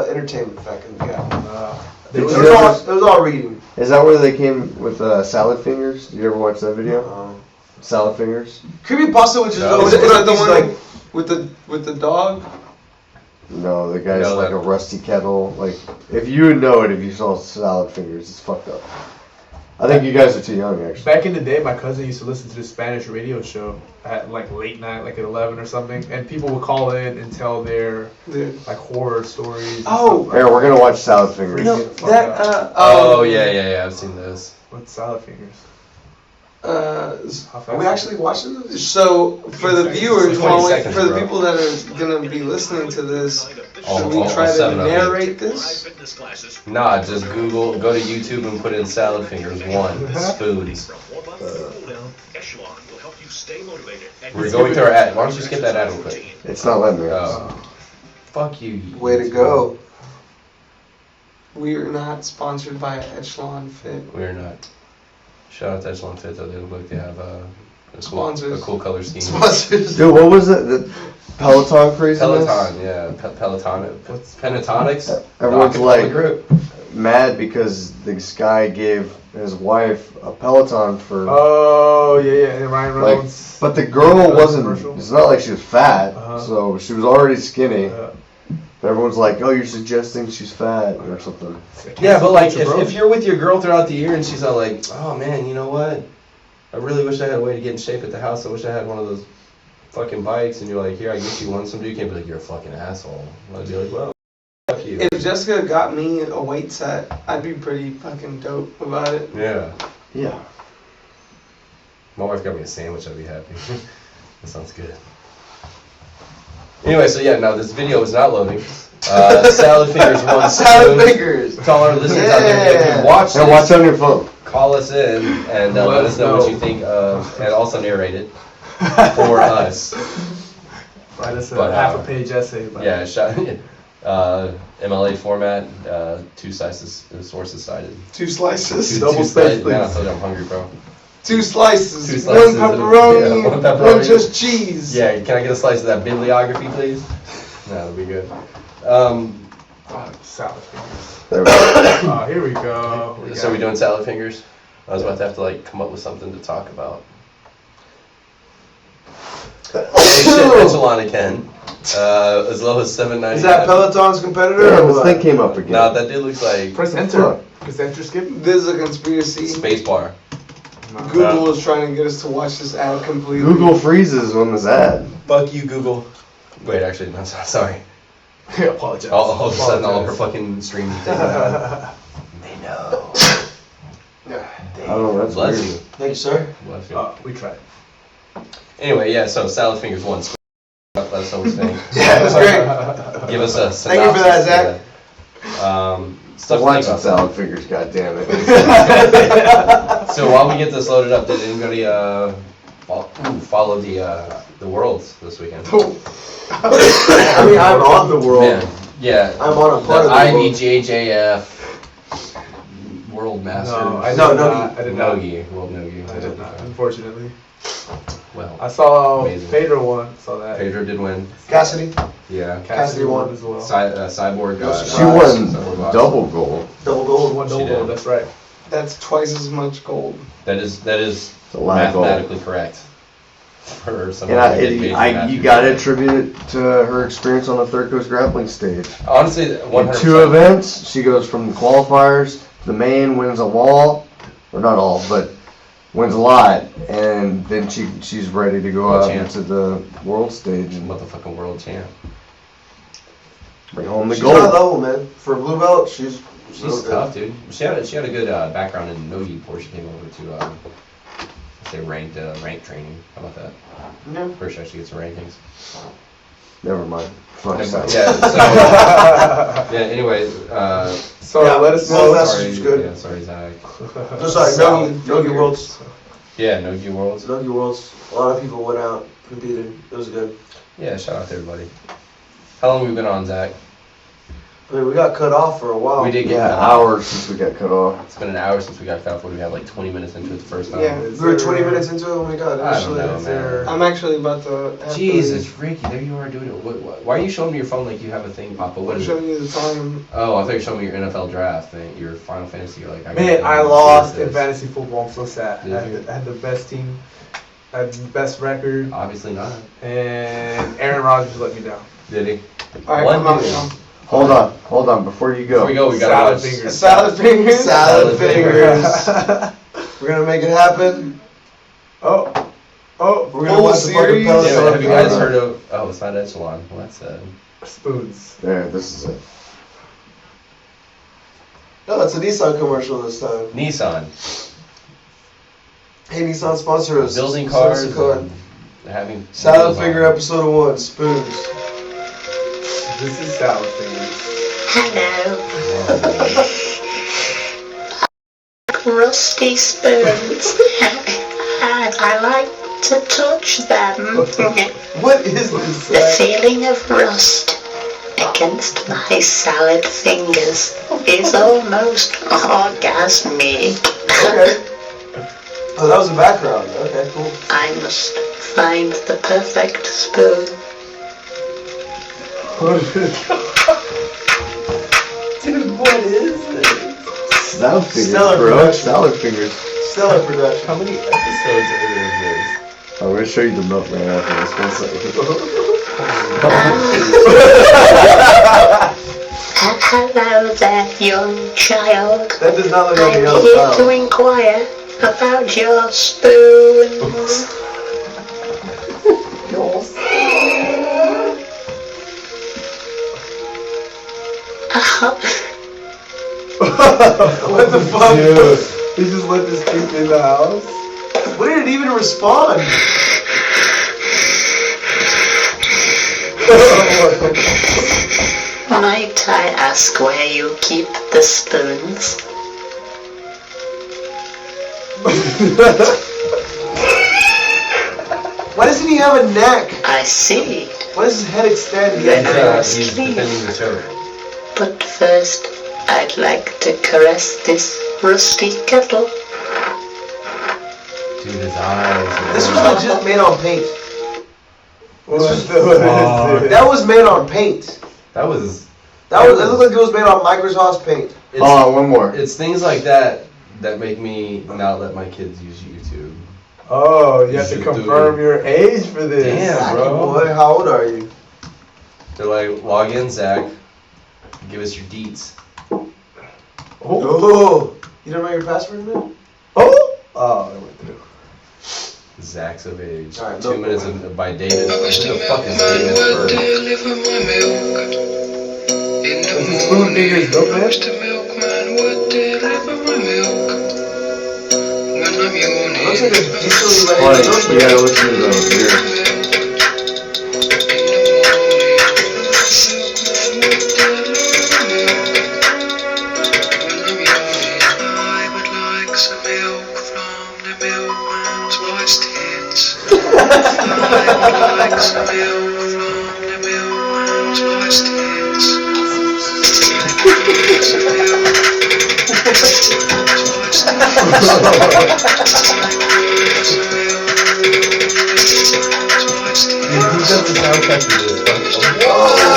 entertainment back in the day. There It was was all reading. Is that where they came with salad fingers? Did you ever watch that video? Salad fingers? Creepypasta, which is No. always Is that the these, one like with the dog? No, the guy's No, like that- a rusty kettle. Like, if you would know it if you saw salad fingers, it's fucked up. I think you guys are too young, actually. back in the day, my cousin used to listen to this Spanish radio show at like late night, like at 11 or something, and people would call in and tell their Dude. like horror stories. and Oh. stuff Here, like we're gonna watch salad fingers. No, Fuck that up. Oh, yeah, I've seen this. What's salad fingers? How Are we fast- actually watching this? So for the viewers, 20 while seconds, for the bro. people that are gonna be listening to this, All- should we all try to 7 of them. narrate this? Nah, just go to YouTube and put in salad fingers 1. It's foods. We're going to our ad. Why don't you skip that ad real quick? It's not letting me. Oh. Fuck you. Way to go. We are not sponsored by Echelon Fit. We're not. Shout out to Echelon Fit though. They look like they have a Sponsors. cool color scheme. Sponsors. Dude, what was it? The Peloton craziness? Peloton, yeah. Peloton. Pentatonics. Everyone's Rocket Full like- of Group. Mad because this guy gave his wife a Peloton for. Oh yeah, and Ryan Like, Reynolds. but the girl Commercial. wasn't. It's not like she was fat, Uh-huh. so she was already skinny. Uh, Everyone's like, "Oh, you're suggesting she's fat or something." Yeah, but like Bro. if you're with your girl throughout the year and she's all like, oh man, you know what? I really wish I had a way to get in shape at the house. I wish I had one of those fucking bikes. And you're like, here, I get you one. Some dude can't be like, you're a fucking asshole. I'd be like, well, fuck you. If Jessica got me a weight set, I'd be pretty fucking dope about it. Yeah. Yeah. My wife got me a sandwich, I'd be happy. That sounds good. Anyway, so yeah, no, this video is not loading. Salad Fingers 1. Salad fingers. To all our listeners out there, if you watch And this, watch on your phone. call us in and let us know what you think of, and also narrate it for us. Write us a But, half a page essay. About Yeah, it. MLA format, 2 sources cited. 2 slices. Double space, Man, I please. told you I'm hungry, bro. 2 slices. 2 slices One of- pepperoni. yeah, one pepperoni. One just cheese. Yeah, can I get a slice of that bibliography, please? No, that'll be good. Fuck, salad fingers. There we go. Oh, here we go. So we doing salad fingers? I was about to have to like come up with something to talk about. Hey, shit, Echelon again. As low as $7.99. Is that Peloton's competitor? Yeah, or this what? thing came up again. No, that dude looks like Press enter. Press enter skip. This is a conspiracy. space bar. Google is trying to get us to watch this ad completely. Google freezes on this ad. Fuck you, Google. Wait, actually, no, sorry. I apologize. All of a sudden, all of our Apologize. fucking streams taken down. They know. I don't know, that's Bless weird. you. Thank you, sir. Bless you. We tried. Anyway, yeah, so Salad Fingers 1. Let us know what you think. Yeah, it was great. Give us a synopsis. Thank you for that, Zach. Stuff to Watch think the about. salad fingers, goddammit. So while we get this loaded up, did anybody follow the Worlds this weekend? I mean, I'm on the world. Man, yeah. I'm on a The part of the world. IBJJF World Masters. No, I did No, not. I did not. Nogi. World Nogi. I did not, unfortunately. Well, I saw Amazing. Pedro won. Saw that. Pedro did win. Cassidy, Yeah. Cassidy won. as well. Cyborg got. She won Cyborg double gold. double She gold. won She double did. gold. That's right. That's twice as much gold. That is It's a lot of gold. mathematically correct. For someone And who did major math. you gotta attribute it to her experience on the Third Coast grappling stage. Honestly, In 100%. 2 events, she goes from the qualifiers to the main, wins them all, or not all, but wins a lot, and then she's ready to go World out champ. into the world stage and Motherfucking world champ. bring home the She's high gold. level, man. For blue belt, she's She's real good. tough, dude. She had a good background in Nogi before she came over to say ranked training. How about that? Yeah. First, she gets the rankings. Never mind. Fuck Yeah, that. so yeah. Anyway, So Yeah, let us well, know. that's- sorry, good. yeah, sorry, Zach. So sorry, Nogi Worlds. Yeah, Nogi Worlds. Nogi Worlds. A lot of people went out, competed. It was good. Yeah, shout out to everybody. How long have we been on, Zach? I mean, we got cut off for a while. We did get Yeah, cut off. hours since we got cut off. It's been an hour since we got cut off. We had like 20 minutes into it the first time. Yeah. We were 20 minutes into it. Oh my god. I don't know, Is there- man. I'm actually about to. have to Jesus, leave. Ricky, there you are doing it. Why are you showing me your phone like you have a thing pop up? What I'm is it? showing you the time. Oh, I thought you were showing me your NFL draft thing, your Final Fantasy. You're like, Man, gotta I see lost this. in fantasy football. I'm so sad. Did you? I had the best team, I had the best record, Obviously not. and Aaron Rodgers let me down. Did he? Alright, One I'm out dude. now. Hold on, before you Before go. we go, we gotta Salad watch. fingers. Salad fingers. Salad Salad fingers. We're gonna make it happen. Oh, We're gonna Full watch the fucking series? Peloton. Yeah, have you guys heard of? Oh, it's not Echelon. Well, that's sad. spoons. There, this is it. No, it's a Nissan commercial this time. Nissan Hey, Nissan sponsor us. building Send us cars. a card. And having Salad wheels on. finger episode 1. Spoons. This is salad fingers. Hello, rusty spoons. And I like to touch them. What is this? The feeling of rust against my salad fingers is almost orgasmic. Okay. Oh, that was the background. Okay, cool. I must find the perfect spoon. Dude, what is this? Salad fingers, Stellar bro. production. Salad fingers. Stellar production. How many episodes are there of this? I'm gonna show you the milk right after this. 1 second. Hello there, young child. That does not look like a I'm yellow here to child. inquire about your spoons. What the fuck? Dude, he just let this kid in the house. When did it even respond? Might I ask where you keep the spoons? Why doesn't he have a neck? I see. Why does his head extend? He Then has I He's must defending leave. the show. But first, I'd like to caress this rusty kettle. Dude, his eyes. This was legit made on paint. What This is fuck. it? That was made on paint. That was. That was. It looked like it was made on Microsoft's paint. It's, Hold on, one more. it's things like that that make me not let my kids use YouTube. Oh, you have to Dude. confirm your age for this. Damn, Zachy bro. boy, how old are you? They're like, log in, Zach. Give us your deets. Oh, you don't know your password, man? Oh, Oh, it went through. Zach's of age. Alright, 2 milk minutes one. by David. Who the fuck is David Bird? Is it Spoon Fingers Milkman? I looks like a decently Like, rated you milkman. gotta listen to those lyrics. He does the soundtrack to this.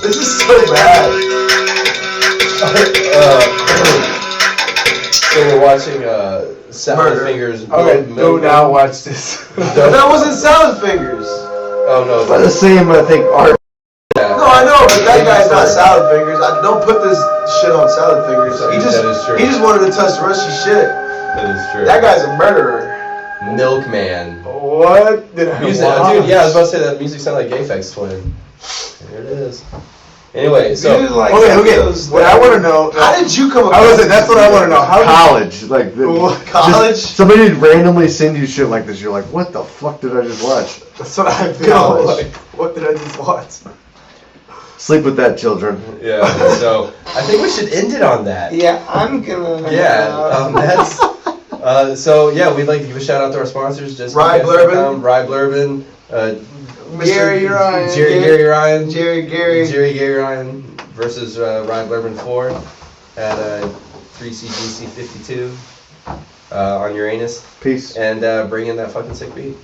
This is so bad. So we're watching Salad Murder. Fingers. Okay, do not watch this. That wasn't Salad Fingers. Oh no. By the same, I think, art. No, I know, but that guy's not Salad Fingers. Don't put this shit on Salad Fingers. That is true. He just wanted to touch Rushy shit. That is true. That guy's a murderer. Milkman. What did I Music, watch? dude, yeah, I was about to say that music sounded like Aphex Twin. There it is. Anyway, so You like Okay, those- what I want to know. How did you come I across was. That's what I want to know. How did College, like College? Just, somebody would randomly send you shit like this. You're like, what the fuck did I just watch? That's what I feel College. like. What did I just watch? Sleep with that, children. yeah, so I think we should end it on that. Yeah, I'm gonna. That's so yeah, we'd like to give a shout out to our sponsors. Just Rye Blurban. Rye Blurban, Gary Ryan. Gary Ryan, Jerry Gary. Gary Ryan versus Rye Blurban 4 at 3CGC 52 on Uranus, Peace. and bring in that fucking sick beat.